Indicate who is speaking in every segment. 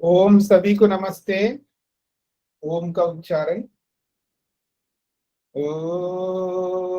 Speaker 1: ओम सभी को नमस्ते। ओम का उच्चारण ओम।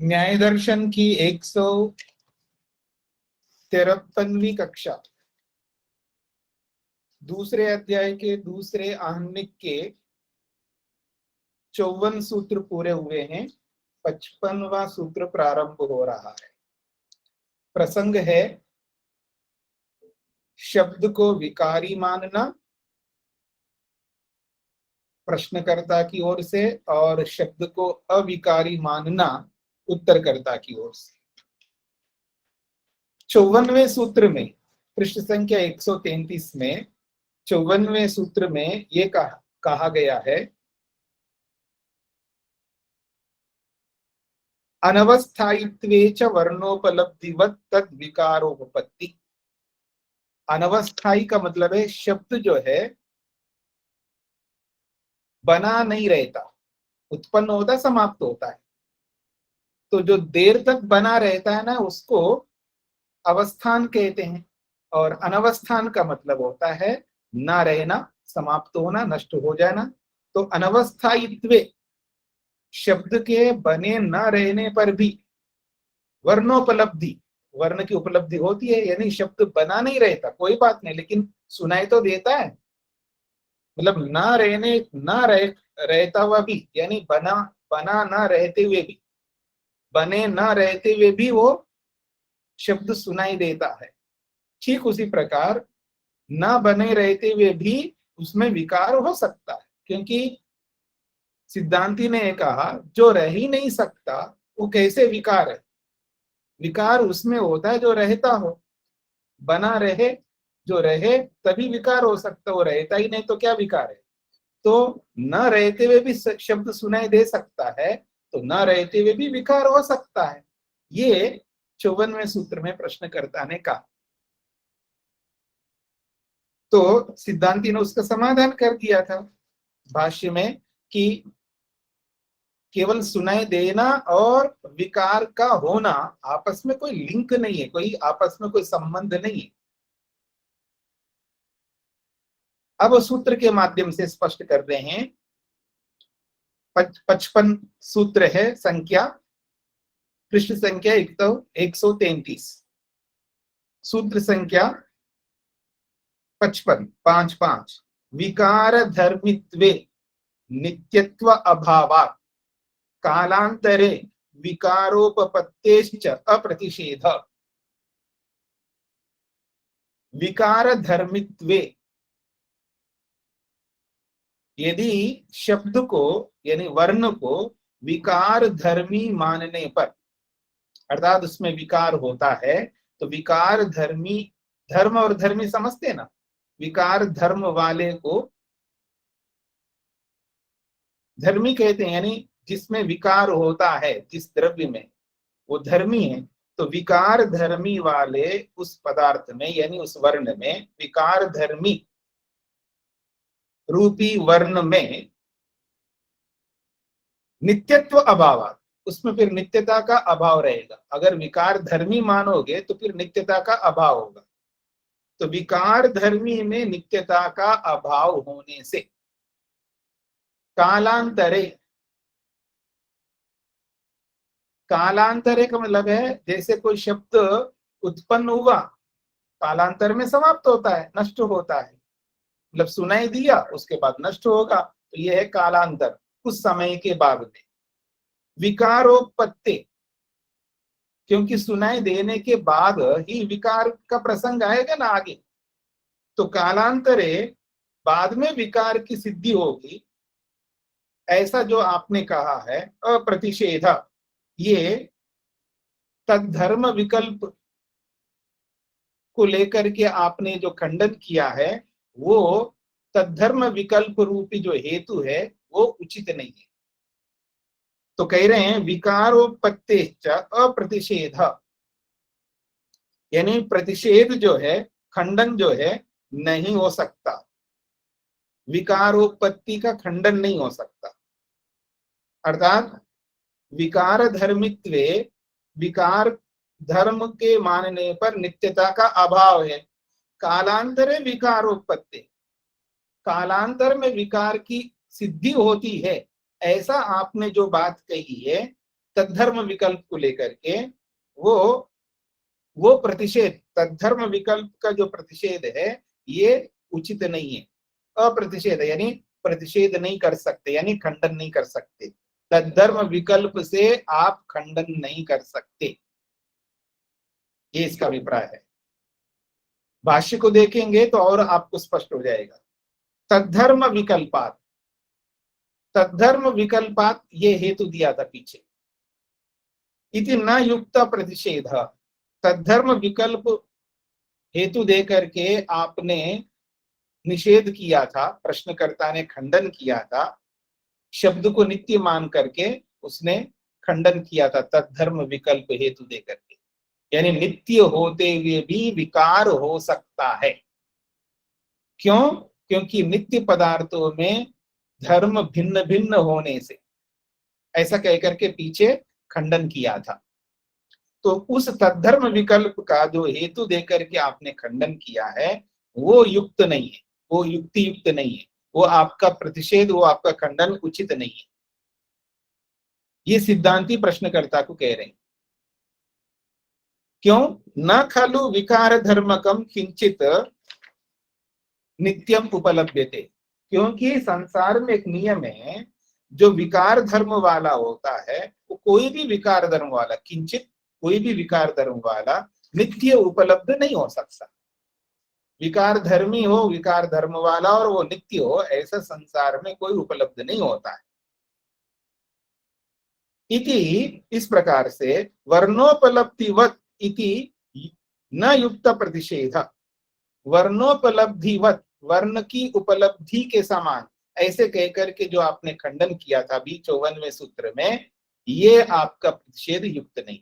Speaker 1: न्याय दर्शन की 153वीं कक्षा, दूसरे अध्याय के दूसरे आहनिक के 54 सूत्र पूरे हुए हैं। 55वां सूत्र प्रारंभ हो रहा है। प्रसंग है शब्द को विकारी मानना प्रश्नकर्ता की ओर से, और शब्द को अविकारी मानना उत्तरकर्ता की ओर से। 54वें सूत्र में, पृष्ठ संख्या 133 में 54वें सूत्र में ये कहा गया है, अनवस्थायित्वे च वर्णोपलब्धिवत् तद विकारोपपत्ति। अनवस्थायी का मतलब है शब्द जो है बना नहीं रहता, उत्पन्न होता समाप्त होता है। तो जो देर तक बना रहता है ना, उसको अवस्थान कहते हैं। और अनवस्थान का मतलब होता है ना रहना, समाप्त होना, नष्ट हो जाना। तो अनवस्थायित्वे, शब्द के बने न रहने पर भी वर्णोपलब्धि, वर्ण की उपलब्धि होती है। यानी शब्द बना नहीं रहता, कोई बात नहीं, लेकिन सुनाई तो देता है। मतलब रहता हुआ भी, यानी बना ना रहते हुए भी, बने ना रहते हुए भी वो शब्द सुनाई देता है। ठीक उसी प्रकार ना बने रहते हुए भी उसमें विकार हो सकता है, क्योंकि सिद्धांति ने कहा जो रह ही नहीं सकता वो कैसे विकार है। विकार उसमें होता है जो रहता हो, बना रहे, जो रहे तभी विकार हो सकता, वो रहता ही नहीं तो क्या विकार है। तो न रहते हुए भी शब्द सुनाई दे सकता है, तो न रहते हुए भी विकार हो सकता है। ये 54वें सूत्र में प्रश्नकर्ता ने कहा। तो सिद्धांति ने उसका समाधान कर दिया था भाष्य में कि केवल सुनाई देना और विकार का होना आपस में कोई लिंक नहीं है, कोई आपस में कोई संबंध नहीं है। अब सूत्र के माध्यम से स्पष्ट कर रहे हैं। 55 सूत्र है संख्या, पृष्ठ संख्या 133, सूत्र संख्या 55 विकार धर्मित्वे नित्यत्व अभावात् कालांतरे विकारोपपत्तेश्च अप्रतिषेध। विकार धर्मित्वे, यदि शब्द को यानी वर्ण को विकार धर्मी मानने पर, अर्थात उसमें विकार होता है, तो विकार धर्मी, धर्म और धर्मी समझते ना, विकार धर्म वाले को धर्मी कहते हैं। यानी जिसमें विकार होता है, जिस द्रव्य में, वो धर्मी है। तो विकार धर्मी वाले उस पदार्थ में यानी उस वर्ण में, विकार धर्मी रूपी वर्ण में नित्यत्व अभाव, उसमें फिर नित्यता का अभाव रहेगा। अगर विकार धर्मी मानोगे तो फिर नित्यता का अभाव होगा। तो विकार धर्मी में नित्यता का अभाव होने से कालांतरे, कालांतरे का मतलब है जैसे कोई शब्द उत्पन्न हुआ, कालांतर में समाप्त होता है, नष्ट होता है। मतलब सुनाई दिया, उसके बाद नष्ट होगा, तो यह है कालांतर, कुछ समय के बाद में। विकारोपत्ति, क्योंकि सुनाई देने के बाद ही विकार का प्रसंग आएगा ना आगे। तो कालांतरे बाद में विकार की सिद्धि होगी, ऐसा जो आपने कहा है अप्रतिषेध, ये तद्धर्म विकल्प को लेकर के आपने जो खंडन किया है, वो तद्धर्म विकल्प रूपी जो हेतु है वो उचित नहीं है। तो कह रहे हैं विकारोपत्ते अप्रतिषेध, यानी प्रतिषेध जो है, खंडन जो है नहीं हो सकता, विकारोत्पत्ति का खंडन नहीं हो सकता। अर्थात विकार धर्मित्वे, विकार धर्म के मानने पर नित्यता का अभाव है। कालांतरे विकारोत्पत्ति, कालांतर में विकार की सिद्धि होती है, ऐसा आपने जो बात कही है तद्धर्म विकल्प को लेकर के, वो प्रतिषेध, तद्धर्म विकल्प का जो प्रतिषेध है ये उचित नहीं है, अप्रतिषेध, यानी प्रतिषेध नहीं कर सकते, यानी खंडन नहीं कर सकते। तद्धर्म विकल्प से आप खंडन नहीं कर सकते, ये इसका अभिप्राय है। भाष्य को देखेंगे तो और आपको स्पष्ट हो जाएगा। तद्धर्म विकल्पात, तद्धर्म विकल्पात ये हेतु दिया था पीछे, इति न युक्त प्रतिषेध, तद्धर्म विकल्प हेतु दे करके आपने निषेध किया था, प्रश्नकर्ता ने खंडन किया था, शब्द को नित्य मान करके उसने खंडन किया था तद्धर्म विकल्प हेतु दे करके, यानी नित्य होते हुए भी विकार हो सकता है। क्यों? क्योंकि नित्य पदार्थों में धर्म भिन्न भिन्न होने से, ऐसा कहकर के पीछे खंडन किया था। तो उस तद्धर्म विकल्प का जो हेतु देकर के आपने खंडन किया है वो युक्त नहीं है, वो युक्ति युक्त नहीं है, वो आपका प्रतिषेध, वो आपका खंडन उचित नहीं है। ये सिद्धांती प्रश्नकर्ता को कह रहे हैं। क्यों? न खलु विकार धर्मकम किंचित नित्यम उपलभ्यते, क्योंकि संसार में एक नियम है, जो विकार धर्म वाला होता है वो कोई भी विकार धर्म वाला, किंचित कोई भी विकार धर्म वाला नित्य उपलब्ध नहीं हो सकता। विकार धर्मी हो, विकार धर्म वाला और वो नित्य हो, ऐसा संसार में कोई उपलब्ध नहीं होता है। इति, इस प्रकार से वर्णोपलब्धिवत इति न युक्त प्रतिषेध, वर्णोपलब्धिवत, वर्ण की उपलब्धि के समान, ऐसे कहकर के जो आपने खंडन किया था अभी 54वें सूत्र में, ये आपका प्रतिषेध युक्त नहीं।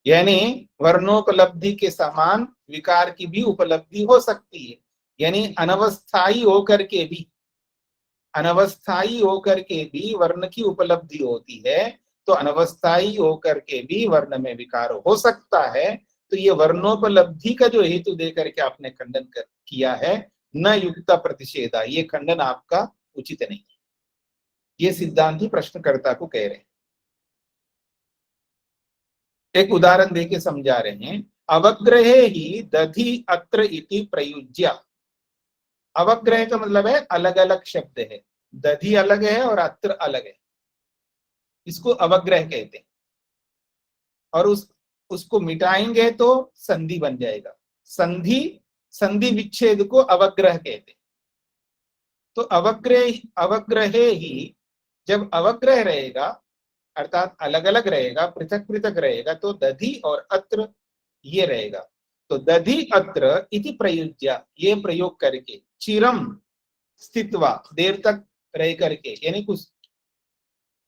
Speaker 1: यानी वर्णोपलब्धि के समान विकार की भी उपलब्धि हो सकती है, यानी अनवस्थायी होकर के भी, अनवस्थायी होकर के भी वर्ण की उपलब्धि होती है, तो अनवस्थायी होकर के भी वर्ण में विकार हो सकता है। तो ये वर्णोपलब्धि का जो हेतु देकर के आपने खंडन किया है, न युक्त प्रतिषेधा, ये खंडन आपका उचित नहीं है। ये सिद्धांती प्रश्नकर्ता को कह रहे हैं। एक उदाहरण देके समझा रहे हैं। अवग्रहे ही दधि अत्र इति प्रयुज्य, अवग्रह का मतलब है अलग अलग शब्द है, दधि अलग है और अत्र अलग है, इसको अवग्रह कहते हैं। और उसको मिटाएंगे तो संधि बन जाएगा, संधि, संधि विच्छेद को अवग्रह कहते हैं। तो अवग्रहे ही, जब अवग्रह रहेगा अर्थात अलग अलग रहेगा, पृथक पृथक रहेगा, तो दधि और अत्र ये रहेगा। तो दधि अत्र इति प्रयुज्य, ये प्रयोग करके, चिरम स्थित्वा, देर तक रह करके, यानी कुछ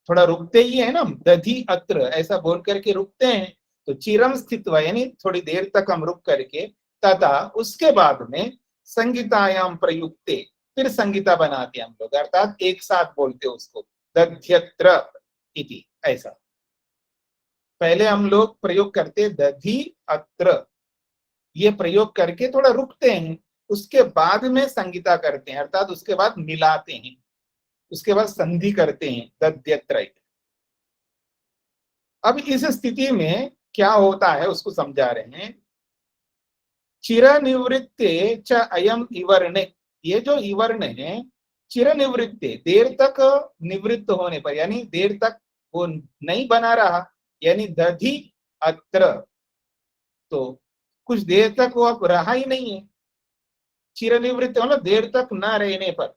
Speaker 1: थोड़ा रुकते ही है ना, दधि अत्र ऐसा बोल करके रुकते हैं, तो चिरम स्थित्वा यानी थोड़ी देर तक हम रुक करके, तथा उसके बाद में संगीतायाम प्रयुक्ते, फिर संगीता बनाते हम लोग, अर्थात एक साथ बोलते उसको, दध्यत्र इति, ऐसा। पहले हम लोग प्रयोग करते दधि अत्र, ये प्रयोग करके थोड़ा रुकते हैं, उसके बाद में संगीता करते हैं, अर्थात उसके बाद मिलाते हैं, उसके बाद संधि करते हैं, दध्यत्र। अब इस स्थिति में क्या होता है उसको समझा रहे हैं। चिर निवृत्ते च अयम इवर्णे, ये जो इवर्ण है चिर निवृत्ते, देर तक निवृत्त होने पर, यानी देर तक वो नहीं बना रहा, यानी दधि अत्र, तो कुछ देर तक वो अब रहा ही नहीं है। चिर निवृत्त मतलब देर तक न रहने पर,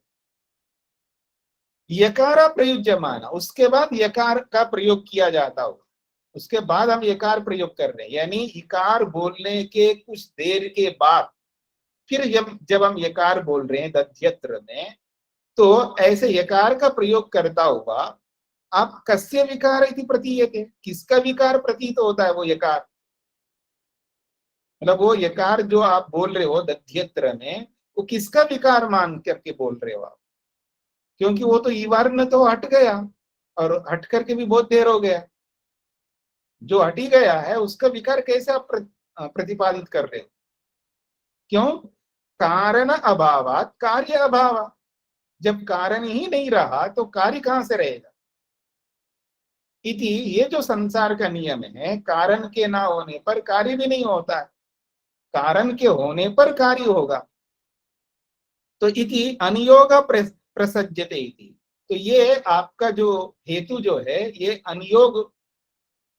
Speaker 1: यकार प्रयुज्यमान, उसके बाद यकार का प्रयोग किया जाता हो, उसके बाद हम यकार प्रयोग कर रहे हैं, यानी इकार बोलने के कुछ देर के बाद फिर जब हम यकार बोल रहे हैं दध्यत्र में, तो ऐसे यकार का प्रयोग करता हुआ आप कस्य विकार इति प्रतीयते, किसका विकार प्रतीत होता है, वो यकार, मतलब वो यकार जो आप बोल रहे हो दध्यत्र में, वो किसका विकार मान करके बोल रहे हो आप, क्योंकि वो तो ईवर्ण तो हट गया, और हट करके भी बहुत देर हो गया, जो हटी गया है उसका विकार कैसे आप प्रतिपादित कर रहे हो, क्यों, कारण अभावात कार्य अभाव, जब कारण ही नहीं रहा तो कार्य कहां से रहेगा, इति, ये जो संसार का नियम है, कारण के ना होने पर कार्य भी नहीं होता है, कारण के होने पर कार्य होगा, तो इति अनियोग प्रसज्यते इति, तो ये आपका जो हेतु जो है ये अनियोग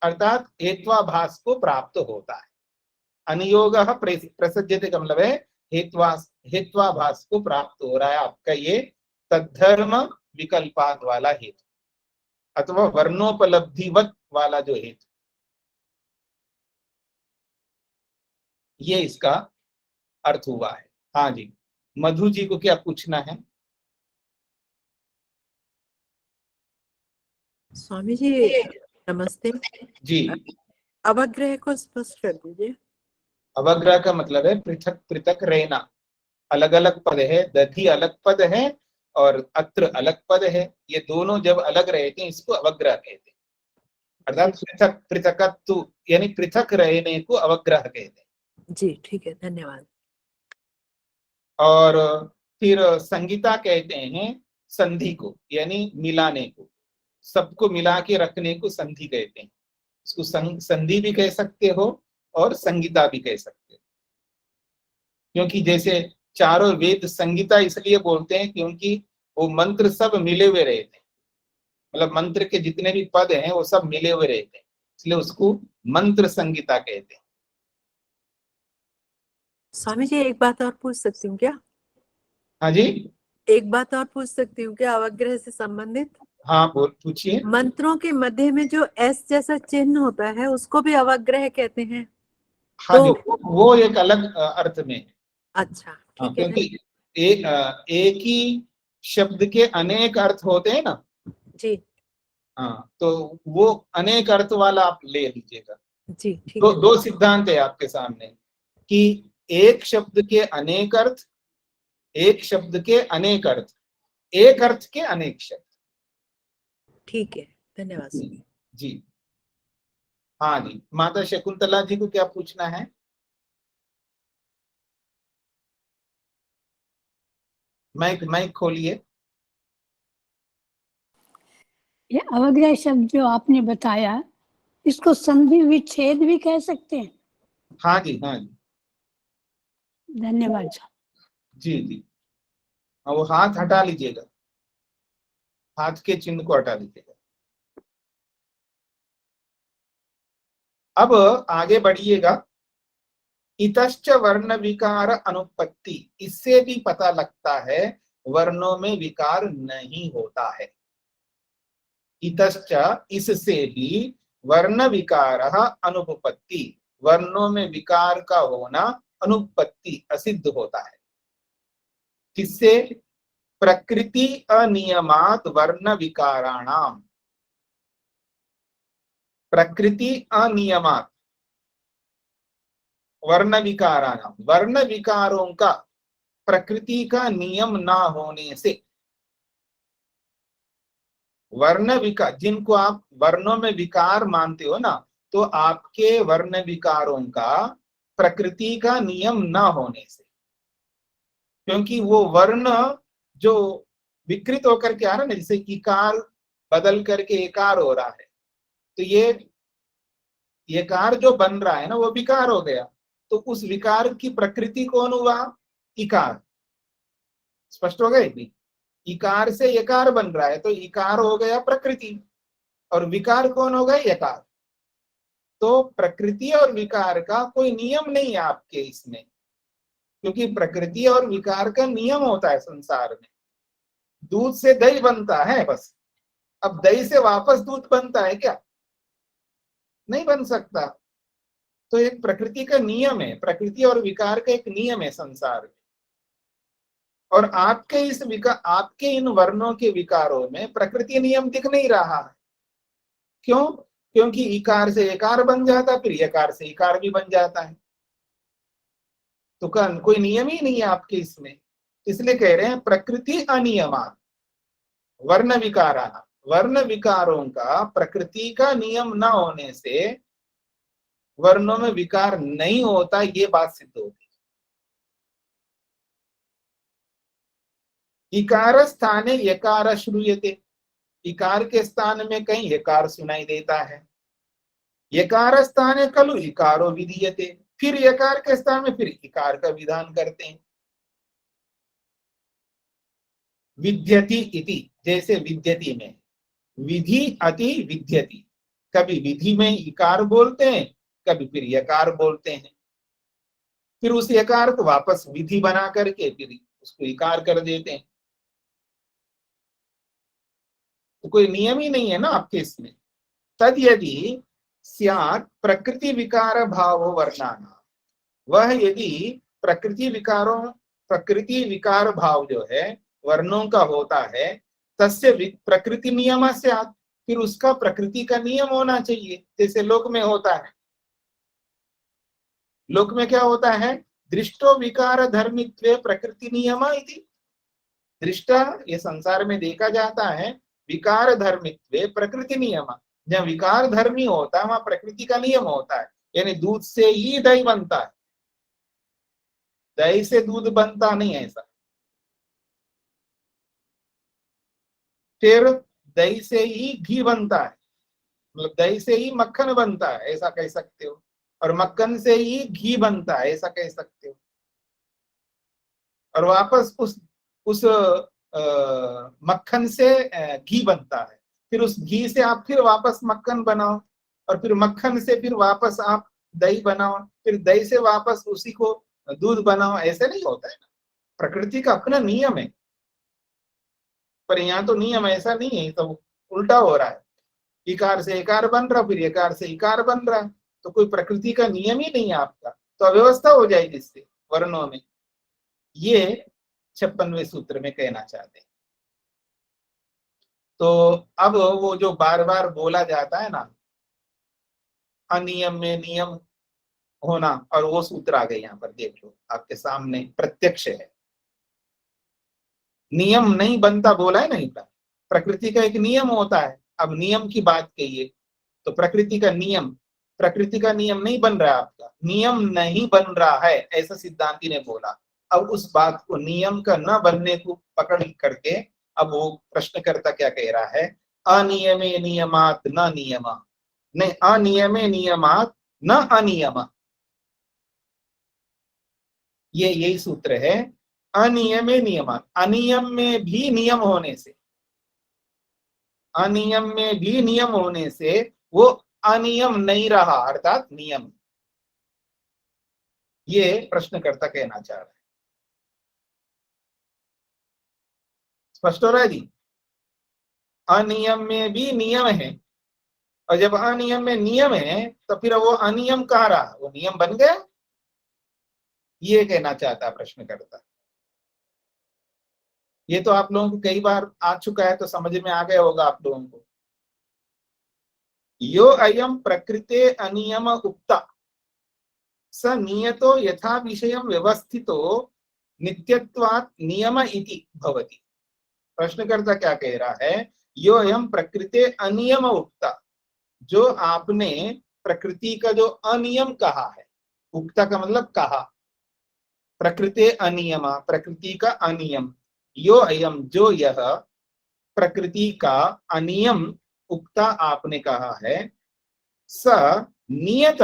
Speaker 1: अर्थात हेत्वाभास को प्राप्त होता है, अनियोग प्रसज्यते का मतलब है हेत्वाभास को प्राप्त हो रहा है आपका ये तद्धर्म विकल्पात वाला हेतु अथवा वर्णोपलब्धिवत वाला जो हेतु, ये इसका अर्थ हुआ है। हाँ जी, मधु जी को क्या पूछना है?
Speaker 2: स्वामी जी नमस्ते
Speaker 1: जी,
Speaker 2: अवग्रह को स्पष्ट कर दीजिए।
Speaker 1: अवग्रह का मतलब है पृथक पृथक रहना, अलग अलग पद है, दधि अलग पद है और अत्र अलग पद है, ये दोनों जब अलग रहते हैं इसको अवग्रह कहते हैं, अर्थात पृथक पृथकत्व यानी पृथक रहने को अवग्रह कहते हैं।
Speaker 2: जी ठीक है, धन्यवाद।
Speaker 1: और फिर संगीता कहते हैं संधि को, यानी मिलाने को, सबको मिला के रखने को संधि कहते हैं, इसको संधि भी कह सकते हो और संगीता भी कह सकते हो, क्योंकि जैसे चारों वेद संगीता इसलिए बोलते हैं क्योंकि वो मंत्र सब मिले हुए रहते हैं, मतलब मंत्र के जितने भी पद हैं वो सब मिले हुए रहते हैं, इसलिए उसको मंत्र संगीता कहते हैं।
Speaker 2: स्वामी जी एक बात और पूछ सकती हूँ क्या?
Speaker 1: हाँ जी,
Speaker 2: एक बात और पूछ सकती हूँ क्या अवग्रह से संबंधित?
Speaker 1: हाँ बोल पूछिए।
Speaker 2: मंत्रों के मध्य में जो एस जैसा चिन्ह होता है उसको भी अवग्रह कहते हैं?
Speaker 1: हाँ
Speaker 2: तो
Speaker 1: जी, वो एक अलग अर्थ में है।
Speaker 2: अच्छा
Speaker 1: हाँ,
Speaker 2: ठीक है।
Speaker 1: क्योंकि एक ही शब्द के अनेक अर्थ होते हैं ना,
Speaker 2: जी
Speaker 1: हाँ, तो वो अनेक अर्थ वाला आप ले लीजिएगा।
Speaker 2: जी ठीक
Speaker 1: दो
Speaker 2: है।
Speaker 1: दो सिद्धांत है आपके सामने कि एक शब्द के अनेक अर्थ, एक शब्द के अनेक अर्थ, एक अर्थ के अनेक शब्द।
Speaker 2: ठीक है, धन्यवाद।
Speaker 1: जी, हाँ जी, माता शकुंतला जी को क्या पूछना है? माइक माइक खोलिए।
Speaker 3: ये अवग्रह शब्द जो आपने बताया इसको संधि विच्छेद भी कह सकते हैं?
Speaker 1: हाँ जी, हाँ जी,
Speaker 3: धन्यवाद।
Speaker 1: जी जी, हाँ, वो हाथ हटा लीजिएगा, हाथ के चिन्ह को हटा लीजिएगा। अब आगे बढ़िएगा, इतश्च वर्ण विकार अनुपत्ति, इससे भी पता लगता है वर्णों में विकार नहीं होता है, इतश्च इससे भी वर्ण विकार अनुपपत्ति, वर्णों में विकार का होना अनुपत्ति असिद्ध होता है, किससे, प्रकृति अनियमात वर्ण विकाराणाम, प्रकृति अनियमात वर्ण विकाराणाम, वर्ण विकारों का प्रकृति का नियम ना होने से, वर्ण विकार जिनको आप वर्णों में विकार मानते हो ना, तो आपके वर्ण विकारों का प्रकृति का नियम ना होने से, क्योंकि वो वर्ण जो विकृत होकर के आ रहा है ना, जैसे इकार बदल करके एकार हो रहा है, तो ये कार जो बन रहा है ना वो विकार हो गया, तो उस विकार की प्रकृति कौन हुआ, इकार, स्पष्ट हो गए, इकार से यकार बन रहा है तो इकार हो गया प्रकृति, और विकार कौन हो गया, यकार, तो प्रकृति और विकार का कोई नियम नहीं है आपके इसमें, क्योंकि प्रकृति और विकार का नियम होता है संसार में, दूध से दही बनता है बस। अब दही से वापस दूध बनता है क्या? नहीं बन सकता। तो एक प्रकृति का नियम है, प्रकृति और विकार का एक नियम है संसार में। और आपके आपके इन वर्णों के विकारों में प्रकृति नियम दिख नहीं रहा है। क्यों? क्योंकि इकार से एकार बन जाता, फिर यकार से इकार भी बन जाता है। तो कोई नियम ही नहीं है आपके इसमें। इसलिए कह रहे हैं प्रकृति अनियमा वर्ण विकारा। वर्ण विकारों का प्रकृति का नियम न होने से वर्णों में विकार नहीं होता, ये बात सिद्ध होती। इकार स्थाने यकार श्रूयते, इकार के स्थान में कहीं यकार सुनाई देता है। यकार स्थाने खलु इकारो विधीयते, फिर यकार के स्थान में फिर इकार का विधान करते हैं। विद्यति इति, जैसे विद्यति में विधि अति विद्यति, कभी विधि में इकार बोलते हैं, कभी फिर यकार बोलते हैं, फिर उस यकार को वापस विधि बना करके फिर उसको इकार कर देते हैं। तो कोई नियम ही नहीं है ना आपके इसमें। तद यदि स्यात् प्रकृति विकार भाव वर्णाना, वह यदि प्रकृति विकार भाव जो है वर्णों का होता है, तस्य प्रकृति नियम स्यात्, फिर उसका प्रकृति का नियम होना चाहिए। जैसे लोक में होता है, लोक में क्या होता है? दृष्टो विकार धर्मित्वे प्रकृति नियम इति। दृष्टा, ये संसार में देखा जाता है, विकार धर्मित्वे प्रकृति नियम, जहाँ विकार धर्मी होता है वहां प्रकृति का नियम होता है। यानी दूध से ही दही बनता है, दही से दूध बनता नहीं है ऐसा। फिर दही से ही घी बनता है, मतलब दही से ही मक्खन बनता है ऐसा कह सकते हो, और मक्खन से ही घी बनता है ऐसा कह सकते हो। और वापस उस मक्खन से घी बनता है, फिर उस घी से आप फिर वापस मक्खन बनाओ, और फिर मक्खन से फिर वापस आप दही बनाओ, फिर दही से वापस उसी को दूध बनाओ। ऐसे नहीं होता है ना, प्रकृति का अपना नियम है। पर यहाँ तो नियम ऐसा नहीं है, तो उल्टा हो रहा है। इकार से एकार बन रहा, फिर एकार से इकार बन रहा, तो कोई प्रकृति का नियम ही नहीं है आपका, तो अव्यवस्था हो जाएगी इससे वर्णों में। ये 56वें सूत्र में कहना चाहते हैं। तो अब वो जो बार बार बोला जाता है ना, अनियम में नियम होना, और वो सूत्र आ गए यहाँ पर, देख लो आपके सामने प्रत्यक्ष है। नियम नहीं बनता बोला है नहीं, प्रकृति का एक नियम होता है। अब नियम की बात कहिए तो प्रकृति का नियम नहीं बन रहा है, आपका नियम नहीं बन रहा है ऐसा सिद्धांति ने बोला। अब उस बात को, नियम का न बनने को पकड़ करके अब वो प्रश्नकर्ता क्या कह रहा है? अनियमे नियमात न नियम, नहीं अनियमे नियमात न अनियम, ये यही सूत्र है। अनियमे नियमात, अनियम में भी नियम होने से, अनियम में भी नियम होने से वो अनियम नहीं रहा, अर्थात नियम। ये प्रश्नकर्ता कहना चाह रहा है। स्पष्ट हो रहा है जी? अनियम में भी नियम है, और जब अनियम में नियम है तो फिर वो अनियम कहाँ रहा, वो नियम बन गया। ये कहना चाहता है प्रश्नकर्ता। ये तो आप लोगों को कई बार आ चुका है, तो समझ में आ गया होगा आप लोगों को। यो अयम प्रकृते अनियम उक्ता स नियतो यथा विषयं व्यवस्थितो नित्यत्वात् नियम इति भवति। प्रश्नकर्ता क्या कह रहा है? यो अयम प्रकृते अनियम उक्ता, जो आपने प्रकृति का जो अनियम कहा है, उक्ता का मतलब कहा, प्रकृते अनियम, प्रकृति का अनियम, यो अयम जो यह प्रकृति का अनियम उक्ता आपने कहा है, स नियत,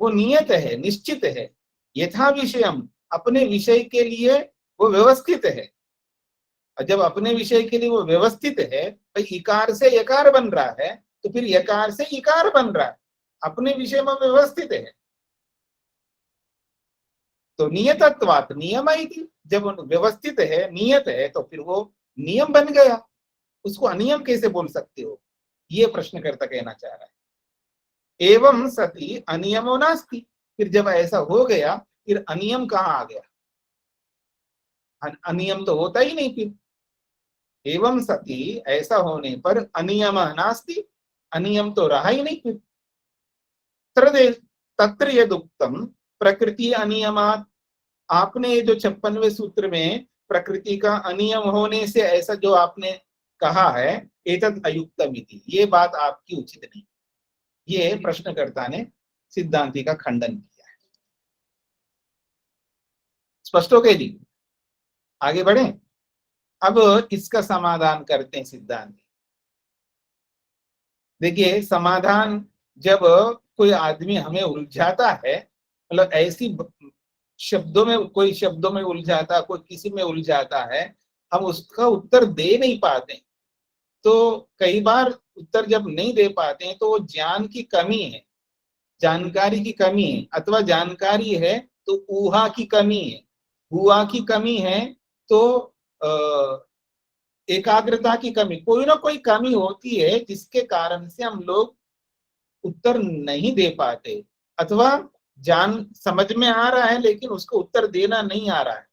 Speaker 1: वो नियत है, निश्चित है, यथा विषयम, अपने विषय के लिए वो व्यवस्थित है। जब अपने विषय के लिए वो व्यवस्थित है, भाई इकार से यकार बन रहा है तो फिर यकार से इकार बन रहा है, अपने विषय में व्यवस्थित है। तो नियतत्वात् नियम इति, जब व्यवस्थित है, नियत है, तो फिर वो नियम बन गया, उसको अनियम कैसे बोल सकते हो? ये प्रश्नकर्ता कहना चाह रहा है। एवं सति अनियमो नास्ति, फिर जब ऐसा हो गया फिर अनियम कहाँ आ गया? अनियम तो होता ही नहीं फिर। एवं सति, ऐसा होने पर अनियम नास्ति, अनियम तो रहा ही नहीं फिर। तत्र यदुक्तम प्रकृति अनियमात्, आपने ये जो 56वें सूत्र में प्रकृति का अनियम होने से ऐसा जो आपने कहा है, एतद अयुक्तम इति, ये बात आपकी उचित नहीं। ये प्रश्नकर्ता ने सिद्धांति का खंडन किया है। स्पष्ट हो गए जी? आगे बढ़े। अब इसका समाधान करते हैं सिद्धांति। देखिए, समाधान जब कोई आदमी हमें उलझाता है, मतलब ऐसी शब्दों में, कोई शब्दों में उलझाता, कोई किसी में उलझाता है, हम उसका उत्तर दे नहीं पाते, तो कई बार उत्तर जब नहीं दे पाते हैं तो वो ज्ञान की कमी है, जानकारी की कमी है, अथवा जानकारी है तो ऊहा की कमी है, हुआ की कमी है तो एकाग्रता की कमी, कोई ना कोई कमी होती है जिसके कारण से हम लोग उत्तर नहीं दे पाते, अथवा जान समझ में आ रहा है लेकिन उसको उत्तर देना नहीं आ रहा है।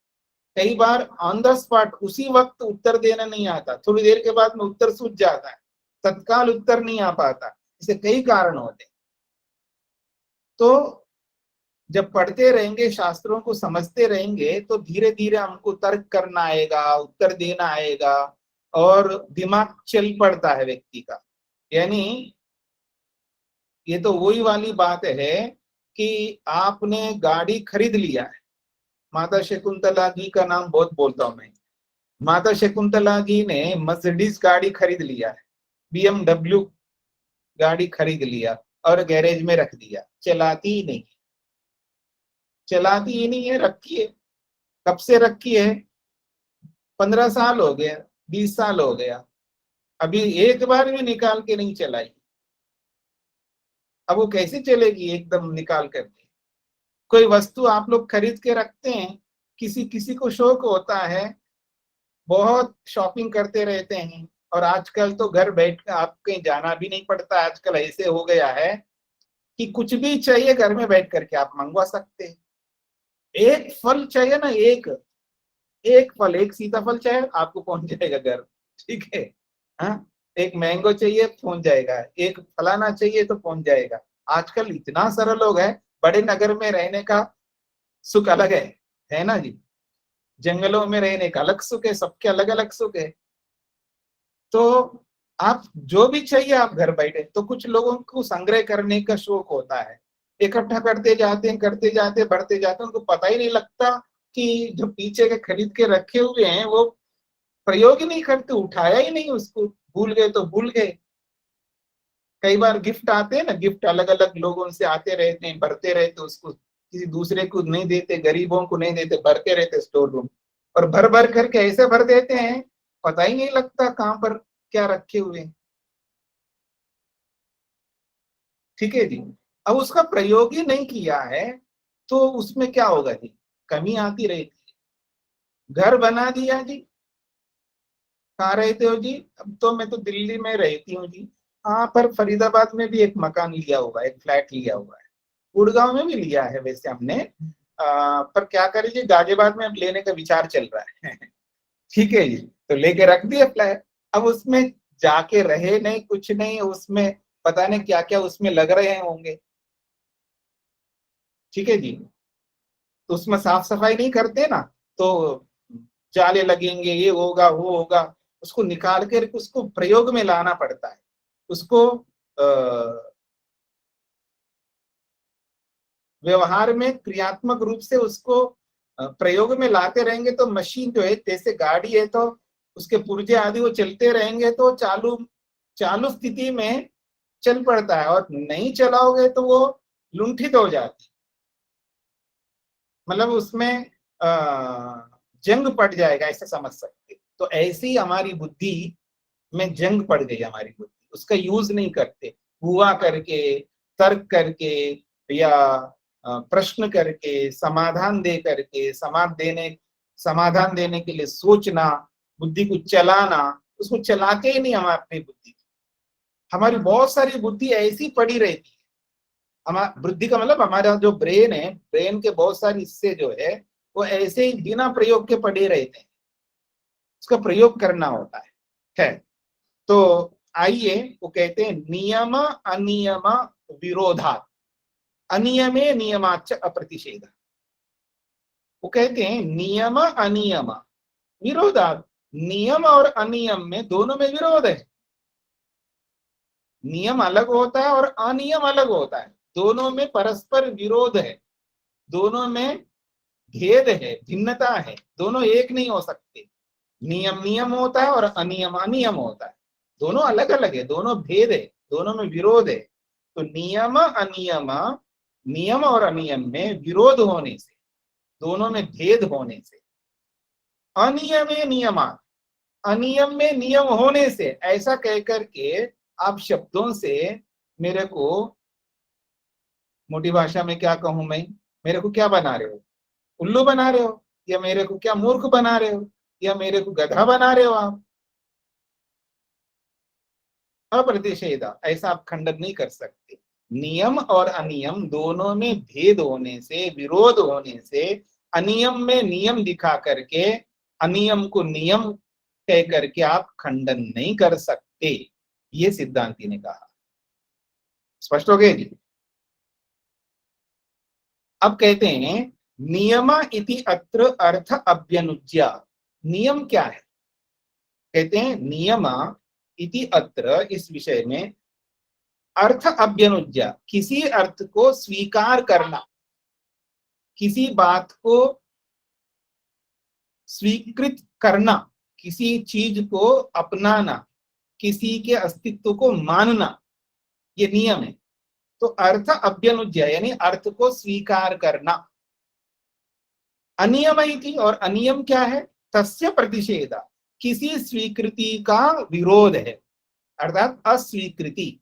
Speaker 1: कई बार ऑन द स्पॉट उसी वक्त उत्तर देना नहीं आता, थोड़ी देर के बाद में उत्तर सूझ जाता है, तत्काल उत्तर नहीं आ पाता। इसे कई कारण होते हैं। तो जब पढ़ते रहेंगे, शास्त्रों को समझते रहेंगे, तो धीरे धीरे हमको तर्क करना आएगा, उत्तर देना आएगा, और दिमाग चल पड़ता है व्यक्ति का। यानी ये तो वही वाली बात है कि आपने गाड़ी खरीद लिया है। माता शकुंतला जी का नाम बहुत बोलता हूं मैं। माता शकुंतला जी ने मर्सिडीज गाड़ी खरीद लिया है, BMW गाड़ी खरीद लिया और गैरेज में रख दिया, चलाती ही नहीं, चलाती ही नहीं है, रखी है। कब से रखी है? 15 साल हो गया, 20 साल हो गया, अभी एक बार भी निकाल के नहीं चलाई। अब वो कैसे चलेगी एकदम निकाल करके? कोई वस्तु आप लोग खरीद के रखते हैं, किसी किसी को शौक होता है, बहुत शॉपिंग करते रहते हैं, और आजकल तो घर बैठ कर आप कहीं जाना भी नहीं पड़ता। आजकल ऐसे हो गया है कि कुछ भी चाहिए घर में बैठ करके आप मंगवा सकते हैं। एक फल चाहिए ना, एक फल, एक सीताफल चाहिए, आपको पहुंच जाएगा घर, ठीक है? हाँ, एक मैंगो चाहिए पहुंच जाएगा, एक फलाना चाहिए तो पहुंच जाएगा। आजकल इतना सरल हो गया। बड़े नगर में रहने का सुख अलग है ना जी? जंगलों में रहने का अलग सुख है, सबके अलग अलग सुख है। तो आप जो भी चाहिए आप घर बैठे। तो कुछ लोगों को संग्रह करने का शौक होता है, इकट्ठा करते जाते हैं, करते जाते, बढ़ते जाते हैं, उनको पता ही नहीं लगता कि जो पीछे के खरीद के रखे हुए हैं वो प्रयोग ही नहीं करते, उठाया ही नहीं उसको, भूल गए तो भूल गए। कई बार गिफ्ट आते हैं ना, गिफ्ट अलग अलग लोगों से आते रहते हैं, भरते रहते, उसको किसी दूसरे को नहीं देते, गरीबों को नहीं देते, भरते रहते स्टोर रूम, और भर भर करके ऐसे भर देते हैं, पता ही नहीं लगता कहाँ पर क्या रखे हुए हैं। ठीक है जी? अब उसका प्रयोग ही नहीं किया है तो उसमें क्या होगा जी? कमी आती रहती है। घर बना दिया जी, कहाँ रहते हो जी? अब तो मैं तो दिल्ली में रहती हूँ जी। हाँ, पर फरीदाबाद में भी एक मकान लिया हुआ है, एक फ्लैट लिया हुआ है, गुड़गांव में भी लिया है वैसे हमने, पर क्या करें, गाजियाबाद में अब लेने का विचार चल रहा है। ठीक है जी, तो लेके रख दिया फ्लैट। अब उसमें जाके रहे नहीं, कुछ नहीं, उसमें पता नहीं क्या क्या उसमें लग रहे होंगे। ठीक है जी, तो उसमें साफ सफाई नहीं करते ना, तो जाले लगेंगे, ये होगा वो होगा। उसको निकाल कर उसको प्रयोग में लाना पड़ता है। उसको व्यवहार में क्रियात्मक रूप से उसको प्रयोग में लाते रहेंगे तो मशीन जो है, जैसे गाड़ी है तो उसके पुर्जे आदि वो चलते रहेंगे तो चालू चालू स्थिति में चल पड़ता है, और नहीं चलाओगे तो वो लुंठित हो जाती, मतलब उसमें जंग पड़ जाएगा, ऐसे समझ सकते। तो ऐसी हमारी बुद्धि में जंग पड़ गई, हमारी बुद्धि उसका यूज नहीं करते, हुआ करके, तर्क करके, या प्रश्न करके, समाधान दे करके, समाधान देने के लिए सोचना, बुद्धि को चलाना, उसको चलाते ही नहीं हम अपनी बुद्धि। हमारी बहुत सारी बुद्धि ऐसी पड़ी रहती है। हमारा बुद्धि का मतलब हमारा जो ब्रेन है, ब्रेन के बहुत सारे हिस्से जो है वो ऐसे ही बिना प्रयोग के पड़े रहते हैं, उसका प्रयोग करना होता है। तो आइए, वो कहते हैं नियम अनियम विरोधात् अनियमे नियमाच्च अप्रतिषेध। वो कहते हैं नियम अनियम विरोधात्, नियम और अनियम में दोनों में विरोध है। नियम अलग होता है और अनियम अलग होता है, दोनों में परस्पर विरोध है, दोनों में भेद है, भिन्नता है, दोनों एक नहीं हो सकते। नियम नियम होता है और अनियम अनियम होता है, दोनों अलग अलग है, दोनों भेद है, दोनों में विरोध है। तो नियम अनियम, नियम और अनियम में विरोध होने से, दोनों में भेद होने से, अनियमे नियमा, अनियम में नियम होने से, ऐसा कहकर के आप शब्दों से मेरे को, मोटी भाषा में क्या कहूं मैं, मेरे को क्या बना रहे हो, उल्लू बना रहे हो, या मेरे को क्या मूर्ख बना रहे हो, या मेरे को गधा बना रहे हो आप। अप्रतिषेध, ऐसा आप खंडन नहीं कर सकते। नियम और अनियम दोनों में भेद होने से, विरोध होने से, अनियम में नियम दिखा करके अनियम को नियम कह करके आप खंडन नहीं कर सकते, ये सिद्धांति ने कहा। स्पष्ट हो गया जी। अब कहते हैं नियम इति अत्र अर्थ अभ्यनुज्य। नियम क्या है? कहते हैं नियम इति अत्र, इस विषय में, अर्थ अभ्यनुज्य, किसी अर्थ को स्वीकार करना, किसी बात को स्वीकृत करना, किसी चीज को अपनाना, किसी के अस्तित्व को मानना, ये नियम है। तो अर्थ अभ्यनुज्य यानी अर्थ को स्वीकार करना। अनियम इति, और अनियम क्या है? तस्य प्रतिषेध, किसी स्वीकृति का विरोध है, अर्थात अस्वीकृति।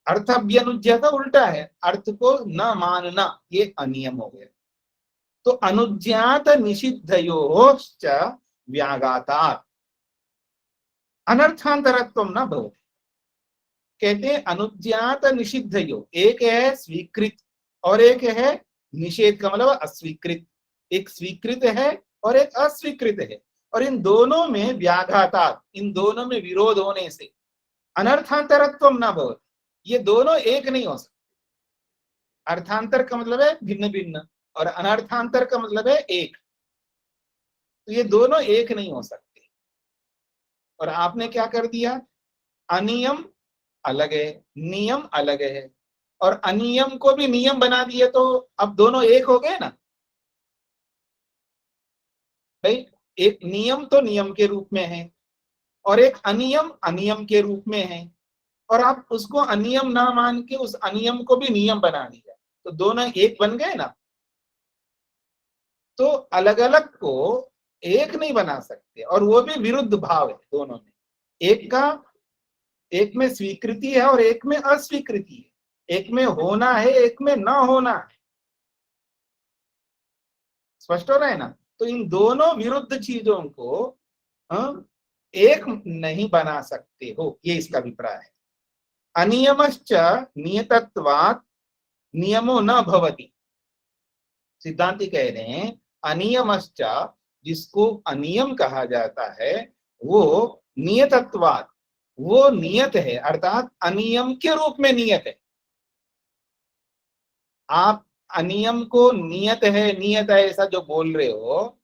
Speaker 1: अर्थ अभ्यनुज्य का उल्टा है, अर्थ को न मानना, ये अनियम हो गया। तो अनुज्ञात निषिद्धयोश्च व्याघातात् अनर्थांतरत्वं न भवति। कहते हैं अनुज्ञात निषिद्धयो, एक है स्वीकृत और एक है निषेध का मतलब अस्वीकृत। एक स्वीकृत है और एक अस्वीकृत है, और इन दोनों में व्याघातात्, इन दोनों में विरोध होने से, अनर्थांतरत्वं न भवति, ये दोनों एक नहीं हो सकते। अर्थांतर का मतलब है भिन्न भिन्न, और अनर्थांतर का मतलब है एक। तो ये दोनों एक नहीं हो सकते। और आपने क्या कर दिया? अनियम अलग है, नियम अलग है, और अनियम को भी नियम बना दिए, तो अब दोनों एक हो गए ना भाई। एक नियम तो नियम के रूप में है, और एक अनियम अनियम के रूप में है, और आप उसको अनियम ना मान के उस अनियम को भी नियम बना दिया, तो दोनों एक बन गए ना। तो अलग अलग को एक नहीं बना सकते, और वो भी विरुद्ध भाव है दोनों में। एक में स्वीकृति है और एक में अस्वीकृति है, एक में होना है, एक में न होना है। स्पष्ट हो रहा है ना? तो इन दोनों विरुद्ध चीजों को एक नहीं बना सकते हो, ये इसका अभिप्राय है। अनियमश्च नियतत्वात् नियमो न भवति। सिद्धांति कह रहे हैं अनियमश्च, जिसको अनियम कहा जाता है, वो नियतत्वात्, वो नियत है, अर्थात अनियम के रूप में नियत है। आप अनियम को नियत है ऐसा जो बोल रहे हो,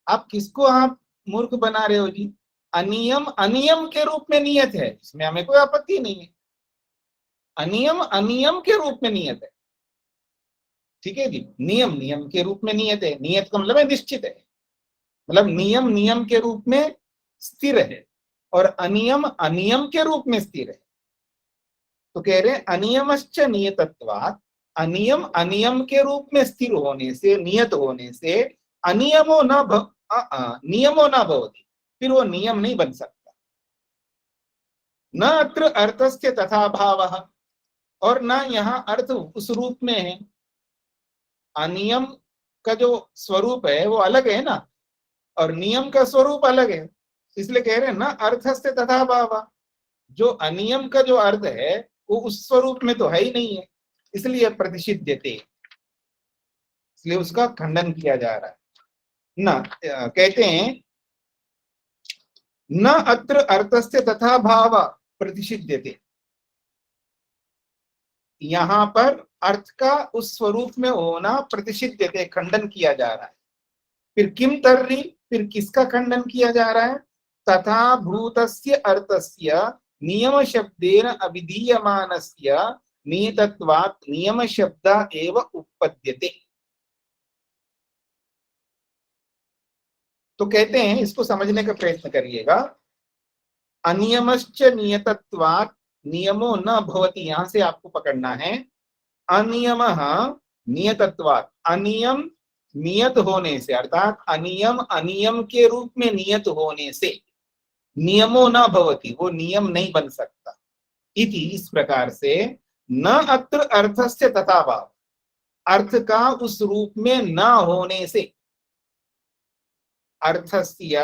Speaker 1: आप किसको आप मूर्ख बना रहे हो जी? अनियम अनियम के रूप में नियत है, इसमें हमें कोई आपत्ति नहीं है। अनियम अनियम के रूप में नियत है, ठीक है जी। नियम नियम के रूप में नियत है, नियत का मतलब है निश्चित है, मतलब नियम नियम के रूप में स्थिर है, और अनियम अनियम के रूप में स्थिर है। तो कह रहे हैं अनियमश्च नियतत्वात्, अनियम अनियम के रूप में स्थिर होने से, नियत होने से, अनियमो न नियमो न भवति, फिर वो नियम नहीं बन सकता। न अत्र अर्थस्य तथा भावः, और न यहाँ अर्थ उस रूप में है। अनियम का जो स्वरूप है वो अलग है ना, और नियम का स्वरूप अलग है, इसलिए कह रहे हैं ना अर्थस्य तथा भाव। जो अनियम का जो अर्थ है वो उस स्वरूप में तो है ही नहीं है, इसलिए प्रतिषिध्यते, इसलिए उसका खंडन किया जा रहा है। न कहते हैं न अत्र अर्थस्य तथा भाव प्रतिषिध्यते, यहां पर अर्थ का उस स्वरूप में होना प्रतिषिध्यते, खंडन किया जा रहा है। फिर किम तर्हि, फिर किसका खंडन किया जा रहा है? तथा भूतस्य अर्थस्य नियम शब्देन अभिधीयमानस्य नियतत्वात् नियम शब्द एव उत्पद्यते। तो कहते हैं, इसको समझने का प्रयत्न करिएगा। अनियमश्च नियतत्वात् नियमो न भवति, यहां से आपको पकड़ना है। अनियमः नियतत्वात्, अनियम नियत होने से, अर्थात अनियम अनियम के रूप में नियत होने से, नियमो न भवति, वो नियम नहीं बन सकता। इति, इस प्रकार से, न अत्र अर्थस्य तथा भाव, अर्थ का उस रूप में न होने से, अर्थस्य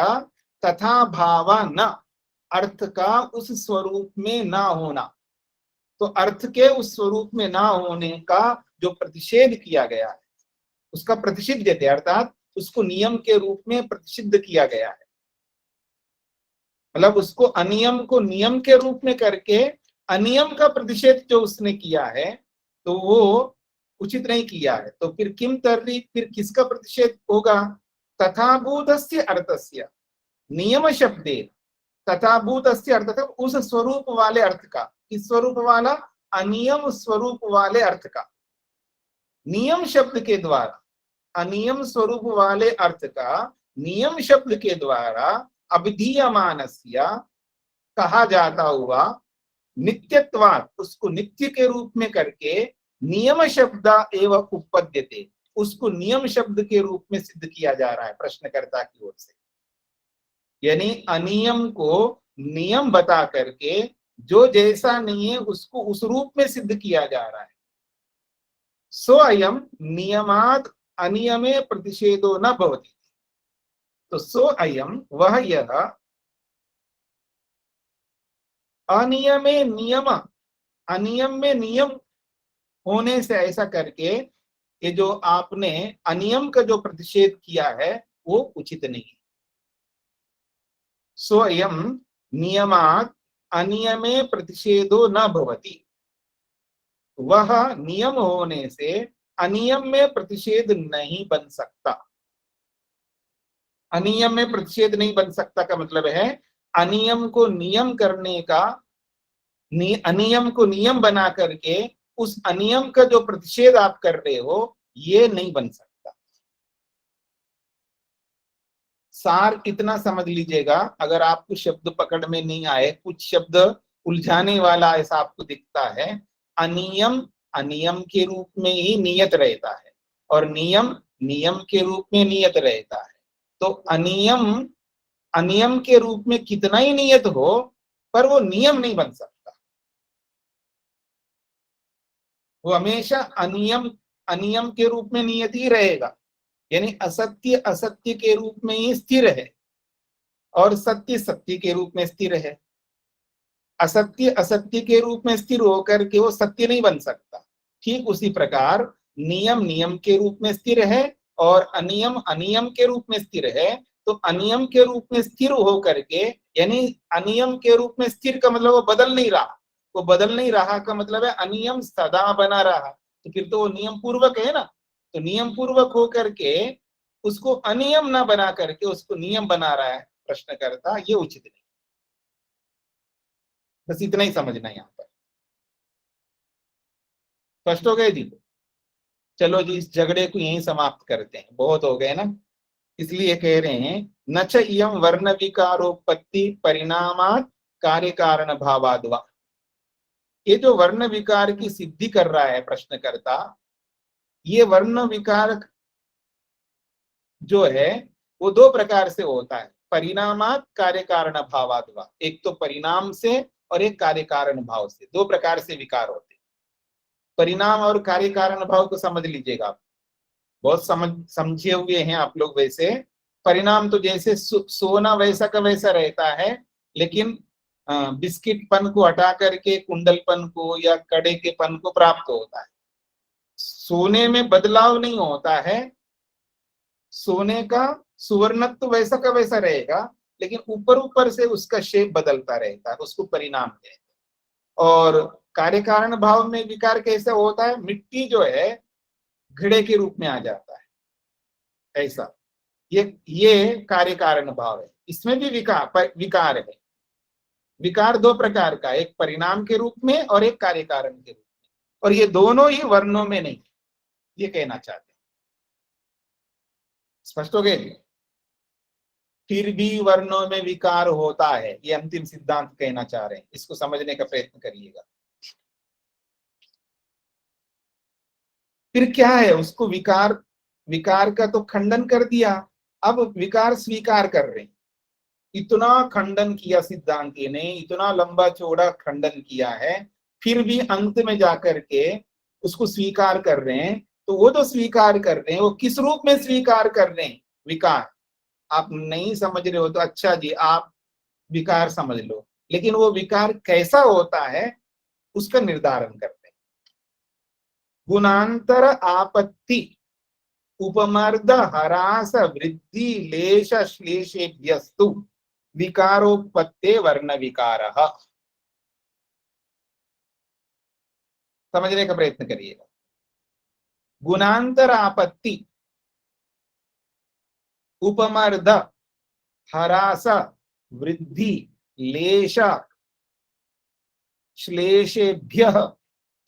Speaker 1: तथा भाव न, अर्थ का उस स्वरूप में ना होना, तो अर्थ के उस स्वरूप में ना होने का जो प्रतिषेध किया गया है उसका प्रतिषिध्यते, अर्थात उसको नियम के रूप में प्रतिषिद्ध किया गया है। मतलब उसको अनियम को नियम के रूप में करके अनियम का प्रतिषेध जो उसने किया है तो वो उचित नहीं किया है। तो फिर किम तर्हि, फिर किसका प्रतिषेध होगा? तथा भूतस्य अर्थस्य, नियम शब्दे तथा भूतस्य अर्थ, उस स्वरूप वाले अर्थ का, किस स्वरूप वाला? अनियम स्वरूप वाले अर्थ का, नियम शब्द के द्वारा, अनियम स्वरूप वाले अर्थ का नियम शब्द के द्वारा अभिधीयमानस्य, कहा जाता हुआ, नित्यत्वात्, उसको नित्य के रूप में करके, नियम शब्द एवं उपपद्यते, उसको नियम शब्द के रूप में सिद्ध किया जा रहा है प्रश्नकर्ता की ओर से। यानी अनियम को नियम बता करके जो जैसा नहीं है उसको उस रूप में सिद्ध किया जा रहा है। सो अयम नियमात् अनियमे प्रतिषेधो न भवति, तो सो अयम, वह यह, अनियमे नियम, अनियम में नियम होने से ऐसा करके ये जो आपने अनियम का जो प्रतिषेध किया है वो उचित नहीं है। स्वयं नियमात् अनियमे प्रतिषेधो न भवति, वह नियम होने से अनियम में प्रतिषेध नहीं बन सकता। अनियम में प्रतिषेध नहीं बन सकता का मतलब है अनियम को नियम करने का, अनियम को नियम बना करके उस अनियम का जो प्रतिषेध आप कर रहे हो ये नहीं बन सकता। सार कितना समझ लीजिएगा, अगर आपको शब्द पकड़ में नहीं आए, कुछ शब्द उलझाने वाला ऐसा आपको दिखता है, अनियम अनियम के रूप में ही नियत रहता है और नियम नियम के रूप में नियत रहता है। तो अनियम अनियम के रूप में कितना ही नियत हो पर वो नियम नहीं बन सकता, वो हमेशा अनियम अनियम के रूप में नियत ही रहेगा। यानी असत्य असत्य के रूप में ही स्थिर है और सत्य सत्य के रूप में स्थिर है। असत्य असत्य के रूप में स्थिर होकर के वो सत्य नहीं बन सकता। ठीक उसी प्रकार नियम नियम के रूप में स्थिर है और अनियम अनियम के रूप में स्थिर है। तो अनियम के रूप में स्थिर होकर के, यानी अनियम के रूप में स्थिर का मतलब वो बदल नहीं रहा, वो बदल नहीं रहा का मतलब है अनियम सदा बना रहा, तो फिर तो वो नियम पूर्वक है ना। तो नियम पूर्वक होकर के उसको अनियम ना बना करके उसको नियम बना रहा है प्रश्नकर्ता, ये उचित नहीं। बस इतना ही समझना यहाँ पर। स्पष्ट हो गए जी? चलो जी, इस झगड़े को यहीं समाप्त करते हैं, बहुत हो गए ना। इसलिए कह रहे हैं न च इयं वर्ण विकारोत्पत्ति परिणामात् कार्य कारण भावाद्वा। ये जो वर्ण विकार की सिद्धि कर रहा है प्रश्नकर्ता, ये वर्ण विकार जो है वो दो प्रकार से होता है, परिणामात् कार्य कारण भावाद्वा। एक तो परिणाम से और एक कार्य कारण भाव से, दो प्रकार से विकार होते हैं। परिणाम और कार्य कारण भाव को समझ लीजिएगा आप, बहुत समझे हुए हैं आप लोग वैसे, परिणाम तो जैसे सोना वैसा का वैसा रहता है, लेकिन बिस्किट पन को हटा करके कुंडलपन को या कड़े के पन को प्राप्त होता है। सोने में बदलाव नहीं होता है, सोने का सुवर्णत्व वैसा का वैसा रहेगा, लेकिन ऊपर ऊपर से उसका शेप बदलता रहता है, उसको परिणाम कहते हैं। और कार्य कारण भाव में विकार कैसे होता है? मिट्टी जो है घड़े के रूप में आ जाता है, ऐसा ये कार्य कारण भाव है। इसमें भी विकार है। विकार दो प्रकार का, एक परिणाम के रूप में और एक कार्य कारण के रूप में, और ये दोनों ही वर्णों में नहीं, ये कहना चाहते हैं। स्पष्ट हो गया? फिर भी वर्णों में विकार होता है, ये अंतिम सिद्धांत कहना चाह रहे हैं। इसको समझने का प्रयत्न करिएगा। फिर क्या है? उसको विकार का तो खंडन कर दिया, अब विकार स्वीकार कर रहे हैं। इतना खंडन किया सिद्धांति ने, इतना लंबा चौड़ा खंडन किया है, फिर भी अंत में जाकर के उसको स्वीकार कर रहे हैं। तो वो तो स्वीकार कर रहे हैं, वो किस रूप में स्वीकार कर रहे हैं? विकार। आप नहीं समझ रहे हो तो अच्छा जी, आप विकार समझ लो, लेकिन वो विकार कैसा होता है उसका निर्धारण करते हैं। गुणांतर आपत्ति उपमर्द हरास वृद्धि लेश श्लेषेभ्यस्तु विकारोपत्ते वर्ण विकारः। समझने का प्रयत्न करिएगा। गुणांतर आपत्ति उपमर्द हरास वृद्धि लेश श्लेषेभ्यः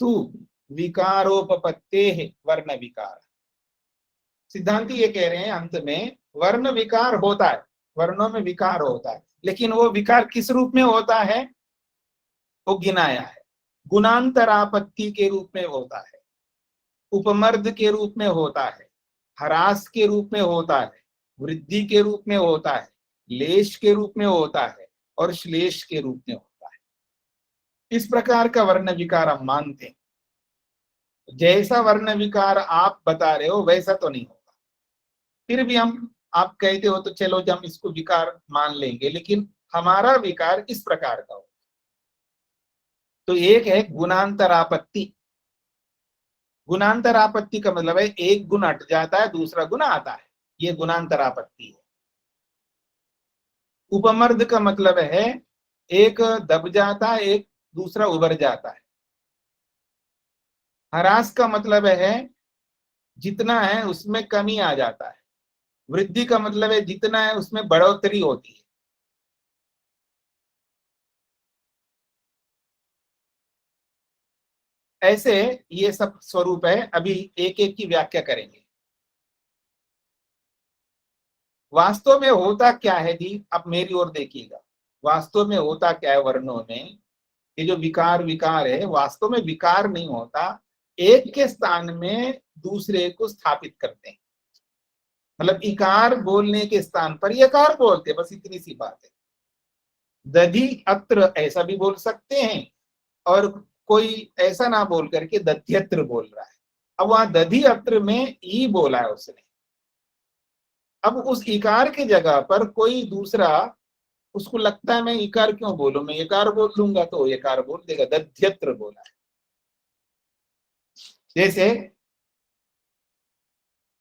Speaker 1: तु विकारोपपत्तेः वर्ण विकार। सिद्धांति ये कह रहे हैं अंत में वर्ण विकार होता है, वर्णों में विकार होता है, लेकिन वो विकार किस रूप में होता है वो गिनाया है। गुणांतरापत्ति के रूप में होता है, उपमर्द के रूप में होता है, हरास के रूप में होता है, वृद्धि के रूप में होता है, लेश के रूप में होता है और श्लेष के रूप में होता है। इस प्रकार का वर्ण विकार हम मानते हैं। जैसा वर्ण विकार आप बता रहे हो वैसा तो नहीं होगा। फिर भी आप कहते हो तो चलो हम इसको विकार मान लेंगे, लेकिन हमारा विकार इस प्रकार का हो। तो एक है गुणांतरापत्ति। गुणांतरापत्ति का मतलब है एक गुण हट जाता है, दूसरा गुण आता है, ये गुणांतरापत्ति है। उपमर्द का मतलब है एक दब जाता है, एक दूसरा उभर जाता है। हरास का मतलब है जितना है उसमें कमी आ जाता है। वृद्धि का मतलब है जितना है उसमें बढ़ोतरी होती है। ऐसे ये सब स्वरूप है। अभी एक एक की व्याख्या करेंगे। वास्तव में होता क्या है जी, आप मेरी ओर देखिएगा। वास्तव में होता क्या है वर्णों में? ये जो विकार है, वास्तव में विकार नहीं होता, एक के स्थान में दूसरे को स्थापित करते हैं। मतलब इकार बोलने के स्थान पर यकार बोलते हैं, बस इतनी सी बात है। दधि अत्र ऐसा भी बोल सकते हैं, और कोई ऐसा ना बोल करके दध्यत्र बोल रहा है। अब वहां दधि अत्र में ई बोला है उसने। अब उस इकार के जगह पर कोई दूसरा, उसको लगता है मैं इकार क्यों बोलूं, मैं यकार बोल लूंगा, तो यकार बोल देगा। दध्यत्र बोला है। जैसे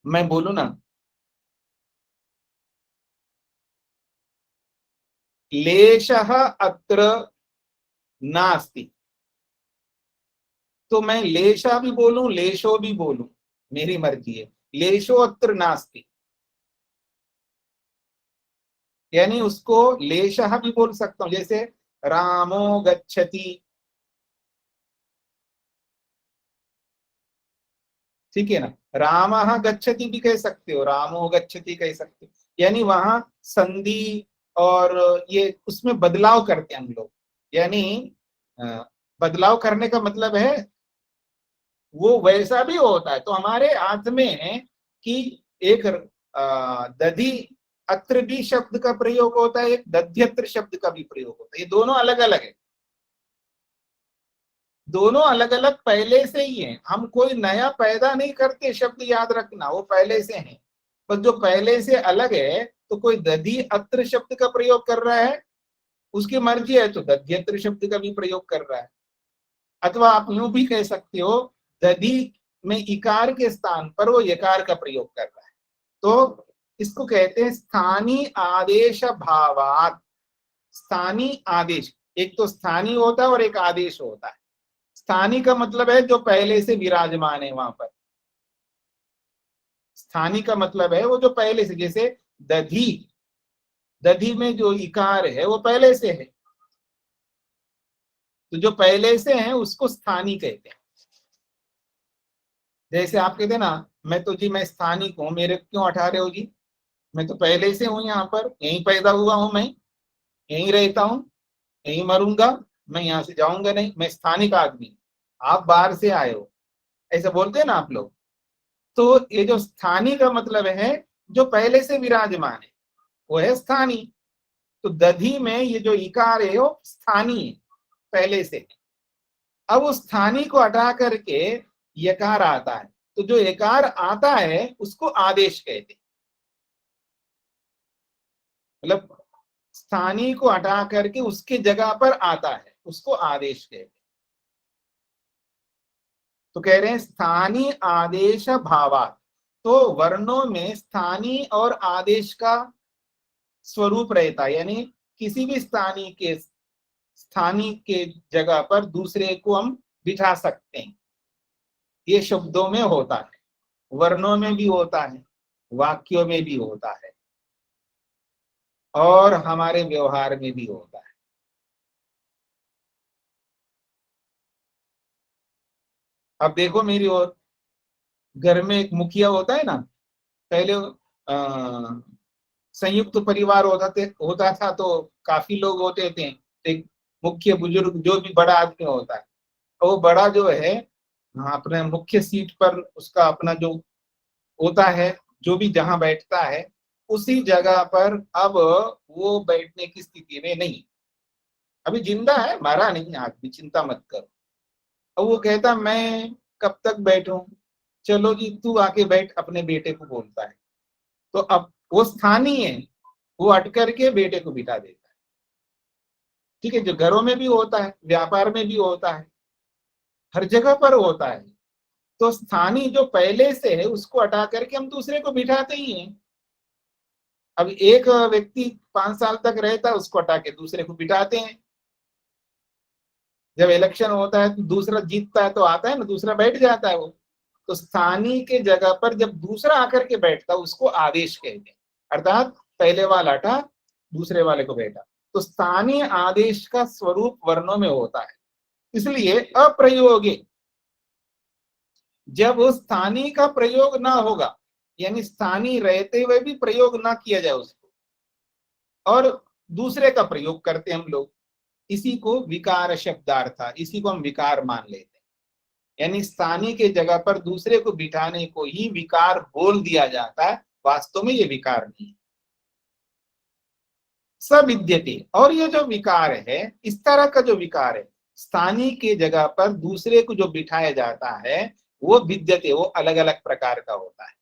Speaker 1: मैं बोलू ना, लेशः अत्र नास्ति, तो मैं लेशा भी बोलूं लेशो भी बोलूं, मेरी मर्जी है। लेशो अत्र नास्ति, यानी उसको लेशः भी बोल सकता हूं। जैसे रामो गच्छति, ठीक है ना। रामः गच्छति भी कह सकते हो, रामो गच्छति कह सकते हो। यानी वहां संधि और ये उसमें बदलाव करते हैं हम लोग। यानी बदलाव करने का मतलब है वो वैसा भी होता है। तो हमारे हाथ में है कि एक दधि अत्र भी शब्द का प्रयोग होता है, एक दध्यत्र शब्द का भी प्रयोग होता है। ये दोनों अलग अलग है, दोनों अलग अलग पहले से ही हैं। हम कोई नया पैदा नहीं करते, शब्द याद रखना, वो पहले से हैं। बस जो पहले से अलग है, तो कोई दधि अत्र शब्द का प्रयोग कर रहा है, उसकी मर्जी है तो दध्यत्र शब्द का भी प्रयोग कर रहा है। अथवा आप यूं भी कह सकते हो, दधि में इकार के स्थान पर वो यकार का प्रयोग कर रहा है। तो इसको कहते हैं स्थानीय आदेश भावात। स्थानीय आदेश, एक तो स्थानीय होता है और एक आदेश होता है। स्थानीय का मतलब है जो पहले से विराजमान है वहां पर। स्थानीय का मतलब है वो जो पहले से, जैसे दधि, दधि में जो इकार है वो पहले से है, तो जो पहले से है उसको स्थानीय कहते हैं। जैसे आप कहते हैं ना, मैं तो जी मैं स्थानिक हूं, मेरे क्यों हटा रहे हो जी, मैं तो पहले से हूं यहाँ पर, यहीं पैदा हुआ हूं, मैं यहीं रहता हूं, यहीं मरूंगा, मैं यहाँ से जाऊंगा नहीं, मैं स्थानिक आदमी, आप बाहर से आए हो, ऐसा बोलते हैं ना आप लोग। तो ये जो स्थानीय का मतलब है जो पहले से विराजमान है वो है स्थानीय। तो दधि में ये जो इकार है वो स्थानीय पहले से। अब उस स्थानीय को हटा करके यकार आता है, तो जो यकार आता है उसको आदेश कहते हैं। मतलब स्थानीय को हटा करके उसके जगह पर आता है उसको आदेश कहते हैं। तो कह रहे हैं स्थानीय आदेश भावात। तो वर्णों में स्थानीय और आदेश का स्वरूप रहता है, यानी किसी भी स्थानीय के जगह पर दूसरे को हम बिठा सकते हैं। ये शब्दों में होता है, वर्णों में भी होता है, वाक्यों में भी होता है, और हमारे व्यवहार में भी होता है। अब देखो मेरी ओर, घर में एक मुखिया होता है ना, पहले संयुक्त परिवार होता था, तो काफी लोग होते थे। एक मुख्य बुजुर्ग जो भी बड़ा आदमी होता है, तो वो बड़ा जो है अपने मुख्य सीट पर उसका अपना जो होता है, जो भी जहां बैठता है उसी जगह पर अब वो बैठने की स्थिति में नहीं, अभी जिंदा है, मरा नहीं आदमी, चिंता मत करो। और वो कहता मैं कब तक बैठूं, चलो जी तू आके बैठ, अपने बेटे को बोलता है। तो अब वो स्थानीय है, वो हट करके बेटे को बिठा देता है। ठीक है, जो घरों में भी होता है, व्यापार में भी होता है, हर जगह पर होता है। तो स्थानीय जो पहले से है उसको हटा करके हम दूसरे को बिठाते ही हैं। अब एक व्यक्ति 5 साल तक रहता है, उसको हटा के दूसरे को बिठाते हैं। जब इलेक्शन होता है तो दूसरा जीतता है तो आता है ना, दूसरा बैठ जाता है वो। तो स्थानीय के जगह पर जब दूसरा आकर के बैठता है उसको आदेश कहते हैं, अर्थात पहले वाला हटा, दूसरे वाले को बैठा। तो स्थानीय आदेश का स्वरूप वर्णों में होता है। इसलिए अप्रयोगे, जब उस स्थानीय का प्रयोग ना होगा, यानी स्थानीय रहते हुए भी प्रयोग ना किया जाए उसको, और दूसरे का प्रयोग करते हम लोग, इसी को विकार शब्दार्थ, इसी को हम विकार मान लेते हैं। यानी स्थानीय के जगह पर दूसरे को बिठाने को ही विकार बोल दिया जाता है, वास्तव में ये विकार नहीं है। सविद्यते, और ये जो विकार है, इस तरह का जो विकार है, स्थानीय के जगह पर दूसरे को जो बिठाया जाता है, वो विद्यते, वो अलग अलग प्रकार का होता है।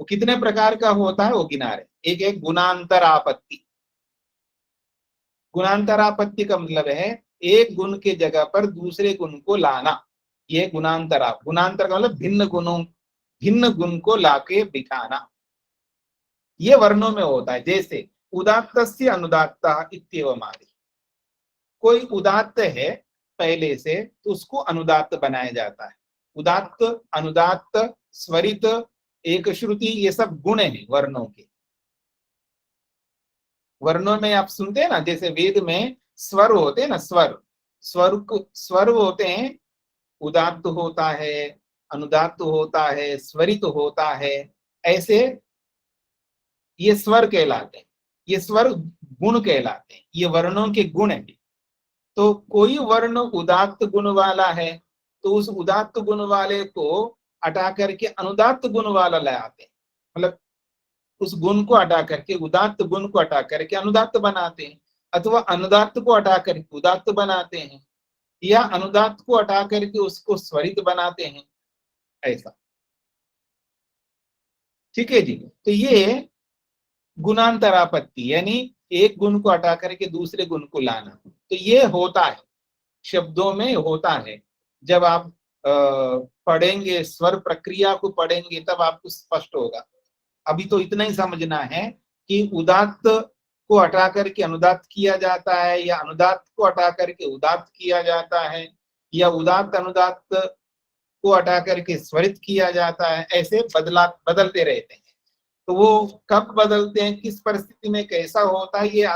Speaker 1: वो कितने प्रकार का होता है वो गिना रहे। एक एक गुणांतरापत्ति। गुणांतरापत्ति का मतलब है एक गुण के जगह पर दूसरे गुण को लाना, ये गुणांतरा। गुणांतर का मतलब भिन्न गुण को लाके बिठाना, ये वर्णों में होता है। जैसे उदात्तस्य अनुदात्तः इत्येवम् आदि। कोई उदात्त है पहले से तो उसको अनुदात्त बनाया जाता है। उदात्त, अनुदात्त, स्वरित, एक श्रुति, ये सब गुण है वर्णों के। वर्णों में आप सुनते हैं ना, जैसे वेद में स्वर होते हैं ना, स्वर होते हैं, उदात्त होता है, अनुदात्त होता है, स्वरित होता है, ऐसे ये स्वर कहलाते हैं, ये स्वर गुण कहलाते हैं, ये वर्णों के गुण है। तो कोई वर्ण उदात्त गुण वाला है तो उस उदात्त गुण वाले को हटा करके अनुदात्त गुण वाला लाते हैं, मतलब उस गुण को हटा करके, उदात्त गुण को हटा करके अनुदात्त बनाते हैं, अथवा अनुदात्त को हटा करके उदात्त बनाते हैं, या अनुदात्त को हटा करके उसको स्वरित बनाते हैं, ऐसा। ठीक है जी। तो ये गुणांतरापत्ति, यानी एक गुण को हटा करके दूसरे गुण को लाना, तो ये होता है, शब्दों में होता है। जब आप पढ़ेंगे, स्वर प्रक्रिया को पढ़ेंगे, तब आपको स्पष्ट होगा। अभी तो इतना ही समझना है कि उदात्त को हटा करके अनुदात्त किया जाता है, या अनुदात्त को हटा करके उदात्त किया जाता है, या उदात्त अनुदात्त को हटा करके स्वरित किया जाता है। ऐसे बदलते रहते हैं। तो वो कब बदलते हैं, किस परिस्थिति में कैसा होता है, ये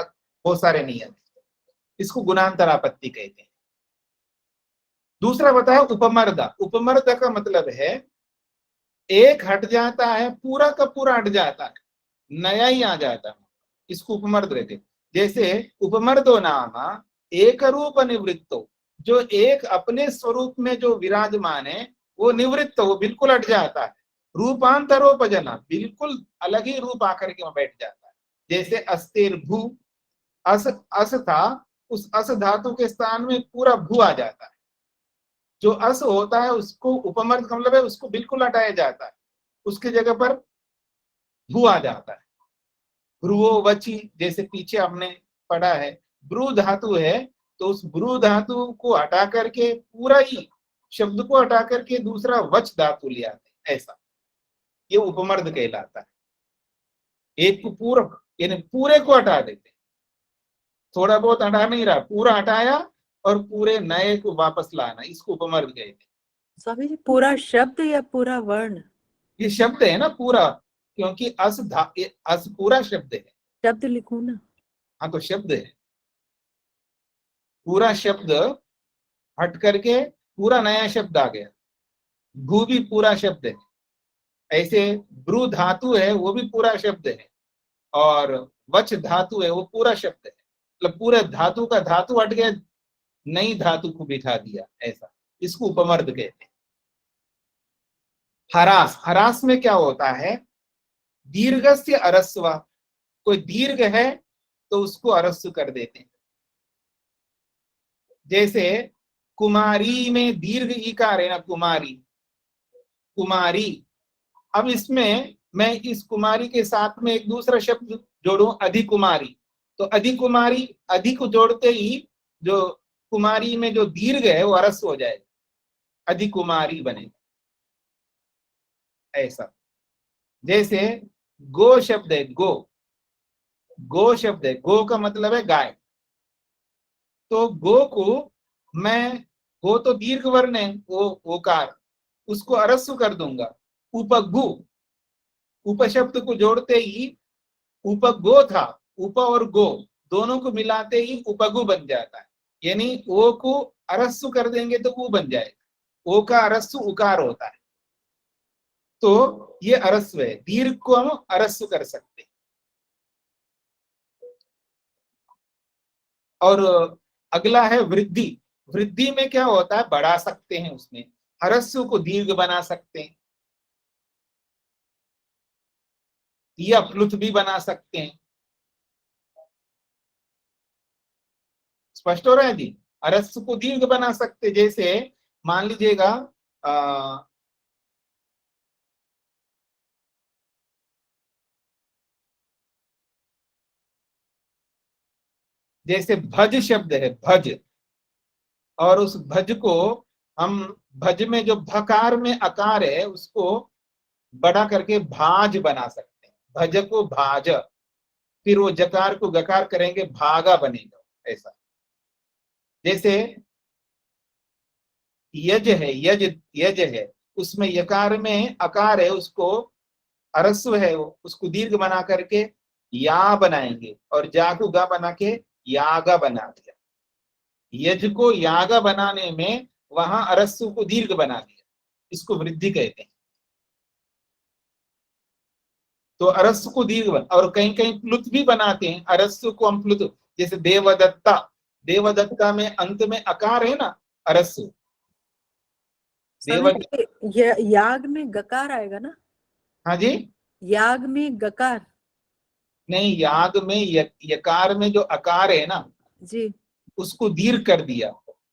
Speaker 1: बहुत सारे नियम। इसको गुणांतरापत्ति कहते हैं। दूसरा बताया उपमर्द। उपमर्द का मतलब है एक हट जाता है, पूरा का पूरा हट जाता है, नया ही आ जाता है, इसको उपमर्द कहते हैं। जैसे उपमर्दो नाम एक रूप निवृत्तो, जो एक अपने स्वरूप में जो विराजमान है वो निवृत्त, वो बिल्कुल हट जाता है। रूपांतरोपजना, बिल्कुल अलग ही रूप आकर के वहां बैठ जाता है। जैसे अस्तेर भू, अस था, उस अस धातु के स्थान में पूरा भू आ जाता है। जो अस होता है उसको उपमर्द का मतलब है उसको बिल्कुल हटाया जाता है, उसकी जगह पर भू आ जाता है। भ्रुवो वची, जैसे पीछे हमने पढ़ा है, ब्रू धातु है, तो उस ब्रू धातु को हटा करके पूरा ही शब्द को हटा करके दूसरा वच धातु ले आते हैं, ऐसा ये उपमर्द कहलाता है। एक को पूरा, यानी पूरे को हटा देते, थोड़ा बहुत हटा नहीं रहा, पूरा हटाया और पूरे नए को वापस लाना, इसको उपमर्द कहते हैं।
Speaker 2: स्वामी जी, पूरा शब्द या पूरा वर्ण?
Speaker 1: ये शब्द है ना पूरा, क्योंकि अस पूरा शब्द है।
Speaker 2: शब्द लिखूं ना? हाँ,
Speaker 1: तो शब्द है, पूरा शब्द हट करके पूरा नया शब्द आ गया। भू भी पूरा शब्द है, ऐसे ब्रू धातु है वो भी पूरा शब्द है, और वच धातु है वो पूरा शब्द है। मतलब पूरे धातु का धातु हट गया, नई धातु को बिठा दिया, ऐसा, इसको उपमर्द कहते हैं। हरास, हरास में क्या होता है, दीर्घस्य अरस्व, कोई दीर्घ है तो उसको अरस्व कर देते हैं। जैसे कुमारी में दीर्घ इकार है ना, कुमारी, कुमारी। अब इसमें मैं इस कुमारी के साथ में एक दूसरा शब्द जोड़ूं, अधिकुमारी, तो अधिकुमारी, अधि को जोड़ते ही जो कुमारी में जो दीर्घ है वो अरस्व हो जाएगा, अधिकुमारी बनेगा, ऐसा। जैसे गो शब्द है, गो, गो शब्द है, गो का मतलब है गाय, तो गो को मैं, गो तो दीर्घ वर्ण है, वो ओकार, उसको अरस्व कर दूंगा, उपगु, उप शब्द को जोड़ते ही उपगो था, उप और गो दोनों को मिलाते ही उपगु बन जाता है, यानी ओ को अरस्व कर देंगे तो उ बन जाएगा, ओ का अरस्व उकार होता है। तो ये अरस्व है, दीर्घ को हम अरस्व कर सकते हैं। और अगला है वृद्धि। वृद्धि में क्या होता है, बढ़ा सकते हैं, उसमें हरस्व को दीर्घ बना सकते हैं, या प्लुत भी बना सकते हैं। स्पष्ट हो रहा है जी? अरस्व को दीर्घ बना सकते, जैसे मान लीजिएगा जैसे भज शब्द है, भज, और उस भज को हम, भज में जो भकार में अकार है उसको बड़ा करके भाज बना सकते हैं, भज को भाज, फिर वो जकार को गकार करेंगे, भागा बनेगा, ऐसा। जैसे यज है, यज, यज है, उसमें यकार में अकार है, उसको अरस्व है, उसको दीर्घ बना करके या बनाएंगे, और जा को गा बना के यागा बना दिया। यज को यागा बनाने में वहां अरस्व को दीर्घ बना दिया, इसको वृद्धि कहते हैं। तो अरस्व को दीर्घ और कहीं कहीं प्लुत भी बनाते हैं, अरस्व को हम प्लुत, जैसे देवदत्ता, देवदत्ता में अंत में अकार है ना, अरस्व।
Speaker 2: याग में गकार आएगा ना?
Speaker 1: हाँ जी,
Speaker 2: याग में गकार
Speaker 1: नहीं, याग में यकार में जो अकार है ना
Speaker 2: जी,
Speaker 1: उसको दीर्घ कर दिया।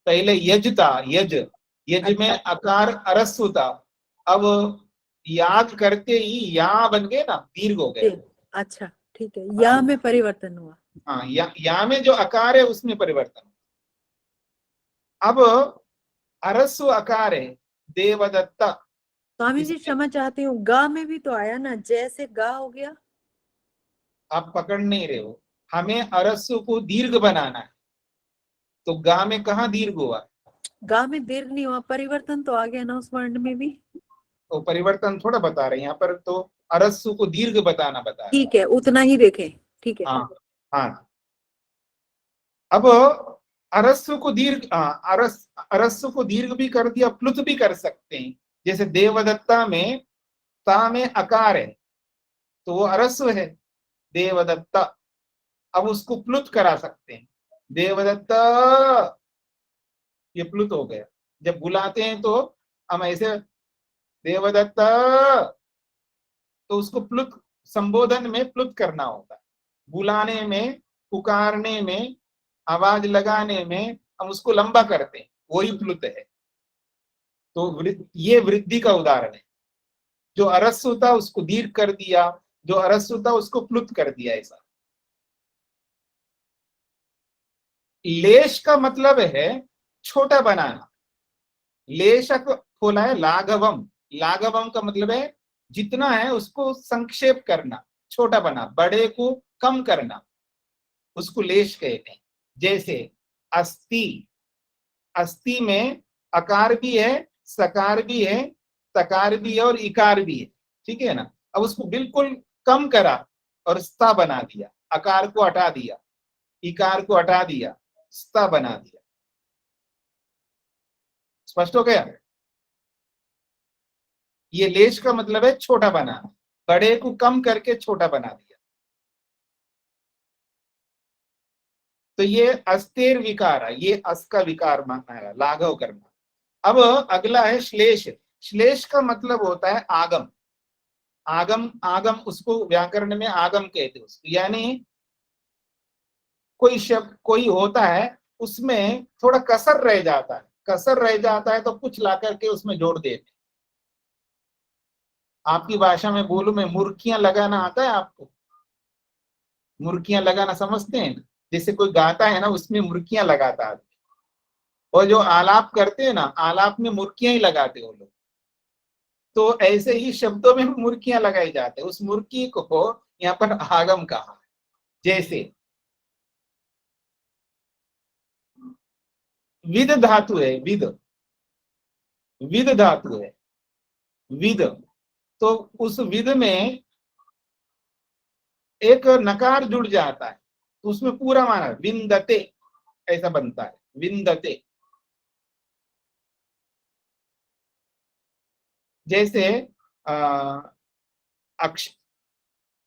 Speaker 1: पहले यज था, यज, यज में अकार अरस्व था, अब याग करते ही या बन गए ना, दीर्घ हो गया।
Speaker 2: अच्छा ठीक है, या में परिवर्तन हुआ।
Speaker 1: हाँ, या में जो अकार है उसमें परिवर्तन। अब अरस्व अकार है देवदत्ता।
Speaker 2: स्वामी जी
Speaker 1: इसमें
Speaker 2: क्षमा चाहती हूँ, गा में भी तो आया ना, जैसे गा हो गया।
Speaker 1: आप पकड़ नहीं रहे हो, हमें अरस्व को दीर्घ बनाना है, तो गा में कहाँ दीर्घ हुआ?
Speaker 2: गा में दीर्घ नहीं हुआ, परिवर्तन तो आ गया ना उस वर्ण में भी।
Speaker 1: तो परिवर्तन थोड़ा बता रहे हैं यहाँ पर, तो अरस्व को दीर्घ बताना बता रहे हैं।
Speaker 2: ठीक है, उतना ही देखें, ठीक है।
Speaker 1: हाँ हाँ। अब अरस्व को दीर्घ, अरस्व को दीर्घ भी कर दिया, प्लुत भी कर सकते हैं। जैसे देवदत्ता में ता में अकार है तो वो अरस्व है, देवदत्ता। अब उसको प्लुत करा सकते हैं, देवदत्ता, ये प्लुत हो गया। जब बुलाते हैं तो हम ऐसे देवदत्ता, तो उसको प्लुत, संबोधन में प्लुत करना होता है। बुलाने में, पुकारने में, आवाज लगाने में हम उसको लंबा करते हैं, वही प्लुत है। तो ये वृद्धि का उदाहरण है। जो अरस्व था उसको दीर्घ कर दिया, जो अरस्व था उसको प्लुत कर दिया, ऐसा। लेश का मतलब है छोटा बनाना। लेशक खोला है लाघवम, लाघवम का मतलब है जितना है उसको संक्षेप करना, छोटा बना, बड़े को कम करना, उसको लेश कहते हैं। जैसे अस्ति, अस्ति में अकार भी है, सकार भी है, तकार भी है और इकार भी है, ठीक है ना। अब उसको बिल्कुल कम करा और स्था बना दिया, अकार को हटा दिया, इकार को हटा दिया, स्था बना दिया। स्पष्ट हो गया? ये लेश का मतलब है छोटा बनाना, बड़े को कम करके छोटा बना दिया। तो ये अस्तेर विकार है, ये अस का विकार माना है, लाघव करना। अब अगला है श्लेष। श्लेष का मतलब होता है आगम। आगम, आगम उसको व्याकरण में आगम कहते हैं उसको, यानी कोई शब्द कोई होता है उसमें थोड़ा कसर रह जाता है, कसर रह जाता है तो कुछ ला करके उसमें जोड़ देते। आपकी भाषा में बोलूं मैं, मुर्कियां लगाना आता है आपको? मुर्कियां लगाना समझते हैं? जैसे कोई गाता है ना, उसमें मुर्कियां लगाता है। और जो आलाप करते हैं ना, आलाप में मुर्कियां ही लगाते हैं वो लोग। तो ऐसे ही शब्दों में मुर्कियां लगाई जाते हैं, उस मुर्की को यहाँ पर आगम कहा। जैसे विद धातु है, विद, विद धातु है, विद। तो उस विद में एक नकार जुड़ जाता है तो उसमें पूरा माना विंदते, ऐसा बनता है, विंदते। जैसे अक्ष,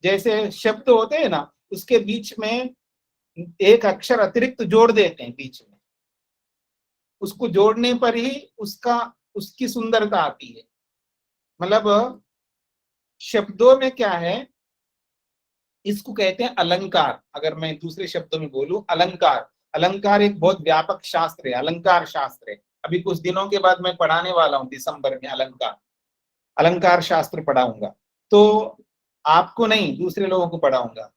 Speaker 1: जैसे शब्द होते हैं ना, उसके बीच में एक अक्षर अतिरिक्त जोड़ देते हैं बीच में, उसको जोड़ने पर ही उसका, उसकी सुंदरता आती है। मतलब शब्दों में क्या है, इसको कहते हैं अलंकार। अगर मैं दूसरे शब्दों में बोलूं, अलंकार, अलंकार एक बहुत व्यापक शास्त्र है, अलंकार शास्त्र है। अभी कुछ दिनों के बाद मैं पढ़ाने वाला हूं दिसंबर में अलंकार, अलंकार शास्त्र पढ़ाऊंगा। तो आपको नहीं, दूसरे लोगों को पढ़ाऊंगा।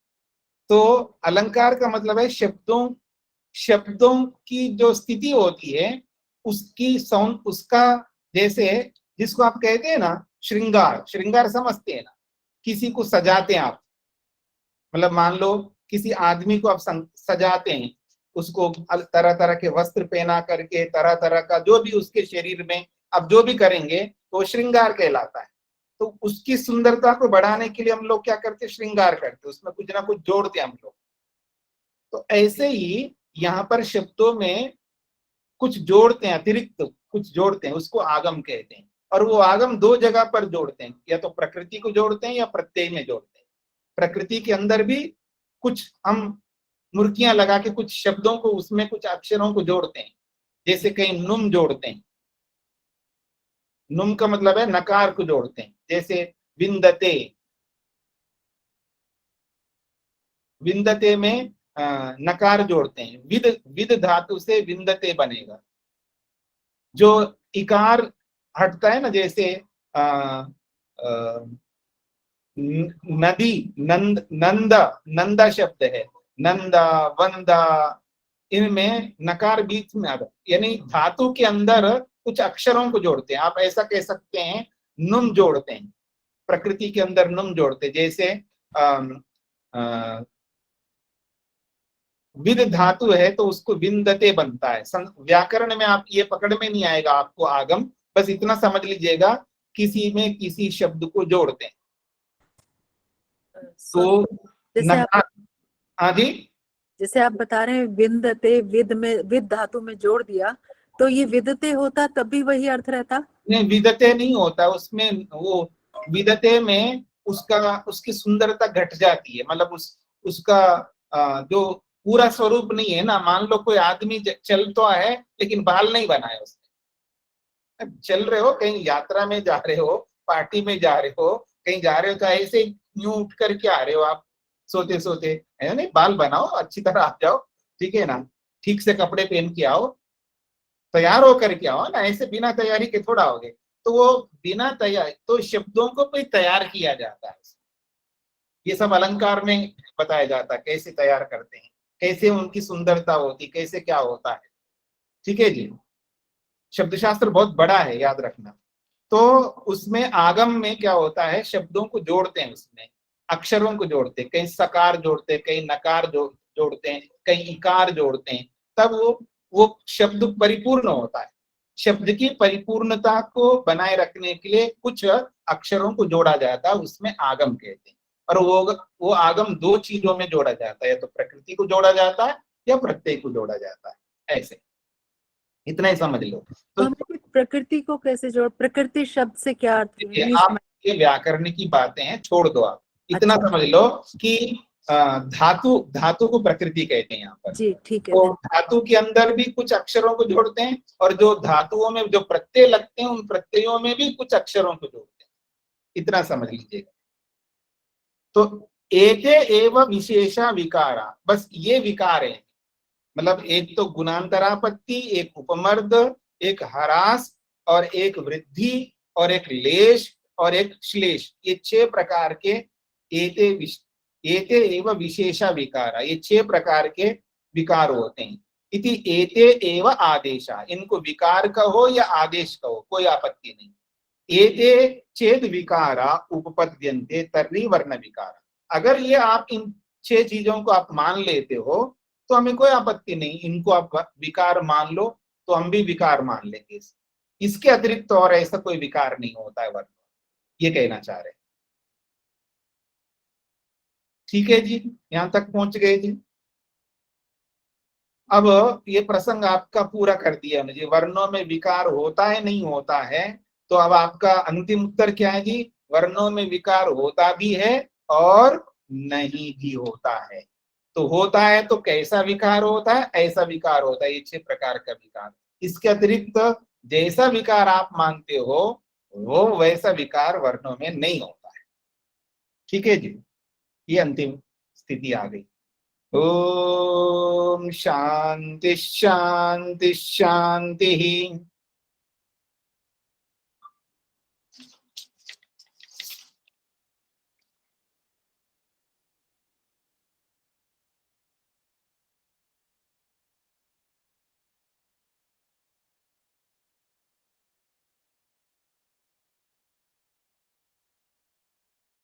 Speaker 1: तो अलंकार का मतलब है शब्दों, शब्दों की जो स्थिति होती है उसकी साउंड, उसका, जैसे जिसको आप कहते हैं ना श्रृंगार, श्रृंगार समझते हैं ना, किसी को सजाते हैं आप। मतलब मान लो किसी आदमी को आप सजाते हैं, उसको तरह तरह के वस्त्र पहना करके, तरह तरह का जो भी उसके शरीर में आप जो भी करेंगे तो वो श्रृंगार कहलाता है। तो उसकी सुंदरता को बढ़ाने के लिए हम लोग क्या करते हैं, श्रृंगार करते हैं, उसमें कुछ ना कुछ जोड़ते हैं हम लोग। तो ऐसे ही यहाँ पर शब्दों में कुछ जोड़ते हैं, अतिरिक्त कुछ जोड़ते हैं, उसको आगम कहते हैं। और वो आगम दो जगह पर जोड़ते हैं, या तो प्रकृति को जोड़ते हैं या प्रत्यय में जोड़ते हैं। प्रकृति के अंदर भी कुछ हम मुर्कियां लगा के कुछ शब्दों को, उसमें कुछ अक्षरों को जोड़ते हैं। जैसे कहीं नुम जोड़ते हैं, नुम का मतलब है नकार को जोड़ते हैं। जैसे विंदते, विंदते में नकार जोड़ते हैं, विद, विद धातु से विंदते बनेगा। जो इकार हटता है ना, जैसे नदी, नंदा, नंदा शब्द है, नंदा, वंदा, इनमें नकार बीच में आता, यानी धातु के अंदर कुछ अक्षरों को जोड़ते हैं। आप ऐसा कह सकते हैं नुम जोड़ते हैं, प्रकृति के अंदर नुम जोड़ते हैं। जैसे विद धातु है तो उसको विंदते बनता है। व्याकरण में आप ये पकड़ में नहीं आएगा आपको आगम, बस इतना समझ लीजिएगा किसी में किसी शब्द को जोड़ते हैं। तो
Speaker 2: जैसे आप
Speaker 1: नकार, हाँ जी,
Speaker 2: जैसे आप बता रहे हैं विंदते, विद में, विद धातु में जोड़ दिया, तो ये विदते होता तब भी वही अर्थ रहता?
Speaker 1: नहीं, विदते नहीं होता उसमें, वो विदते में उसका, उसकी सुंदरता घट जाती है, मतलब उसका जो पूरा स्वरूप नहीं है ना। मान लो कोई आदमी चल तो है लेकिन बाल नहीं बनाए उसने। चल रहे हो, कहीं यात्रा में जा रहे हो, पार्टी में जा रहे हो, कहीं जा रहे हो, तो ऐसे यूं उठ करके आ रहे हो आप सोते सोते, है नहीं, बाल बनाओ, अच्छी तरह आ जाओ, ठीक है ना, ठीक से कपड़े पहन के आओ, तैयार होकर के आओ ना, ऐसे बिना तैयारी के थोड़ा आओगे। तो वो बिना तैयार, तो शब्दों को भी तैयार किया जाता है। ये सब अलंकार में बताया जाता है कैसे तैयार करते हैं, कैसे उनकी सुंदरता होती, कैसे क्या होता है। ठीक है जी, शब्दशास्त्र बहुत बड़ा है, याद रखना। तो उसमें आगम में क्या होता है, शब्दों को जोड़ते हैं, उसमें अक्षरों को जोड़ते हैं, कहीं सकार जोड़ते हैं, कहीं नकार जोड़ते हैं, कहीं इकार जोड़ते हैं, तब वो शब्द परिपूर्ण होता है। शब्द की परिपूर्णता को बनाए रखने के लिए कुछ अक्षरों को जोड़ा जाता है, उसमें आगम कहते हैं। और वो आगम दो चीजों में जोड़ा जाता है, या तो प्रकृति को जोड़ा जाता है या प्रत्यय को जोड़ा जाता है। ऐसे इतना ही समझ लो। तो
Speaker 2: हम प्रकृति को कैसे जोड़, प्रकृति शब्द से क्या अर्थ है? इंग्लिश
Speaker 1: आप
Speaker 2: में?
Speaker 1: ये व्याकरण की बातें हैं, छोड़ दो, आप इतना
Speaker 2: अच्छा।
Speaker 1: समझ लो कि धातु को प्रकृति कहते हैं यहाँ पर।
Speaker 2: जी ठीक है।
Speaker 1: तो धातु के अंदर भी कुछ अक्षरों को जोड़ते हैं, और जो धातुओं में जो प्रत्यय लगते हैं उन प्रत्ययों में भी कुछ अक्षरों को जोड़ते हैं। इतना समझ लीजिएगा। तो एके एव विशेषा विकारा, बस ये विकार है, मतलब एक तो गुणांतरापत्ति, एक उपमर्द, एक हरास, और एक वृद्धि, और एक लेश, और एक श्लेष, ये 6 प्रकार के एते एव विशेषा विकारा, ये 6 प्रकार के विकार होते हैं। इति एते एव आदेशा, इनको विकार कहो या आदेश कहो, कोई आपत्ति नहीं। एते चेद विकारा उपपद्यन्ते तर्हि वर्ण विकारा, अगर ये आप इन 6 चीजों को आप मान लेते हो तो हमें कोई आपत्ति नहीं, इनको आप विकार मान लो तो हम भी विकार मान लेंगे। इसके अतिरिक्त तो और ऐसा कोई विकार नहीं होता है वर्ण, ये कहना चाह रहे हैं। ठीक है जी, यहां तक पहुंच गए जी। अब ये प्रसंग आपका पूरा कर दिया मुझे, वर्णों में विकार होता है नहीं होता है। तो अब आपका अंतिम उत्तर क्या है जी? वर्णों में विकार होता भी है और नहीं भी होता है। तो होता है तो कैसा विकार होता है? ऐसा विकार होता है, ये 6 प्रकार का विकार। इसके अतिरिक्त जैसा विकार आप मानते हो वो वैसा विकार वर्णों में नहीं होता है। ठीक है जी, ये अंतिम स्थिति आ गई। ओम शांति शांति शांति।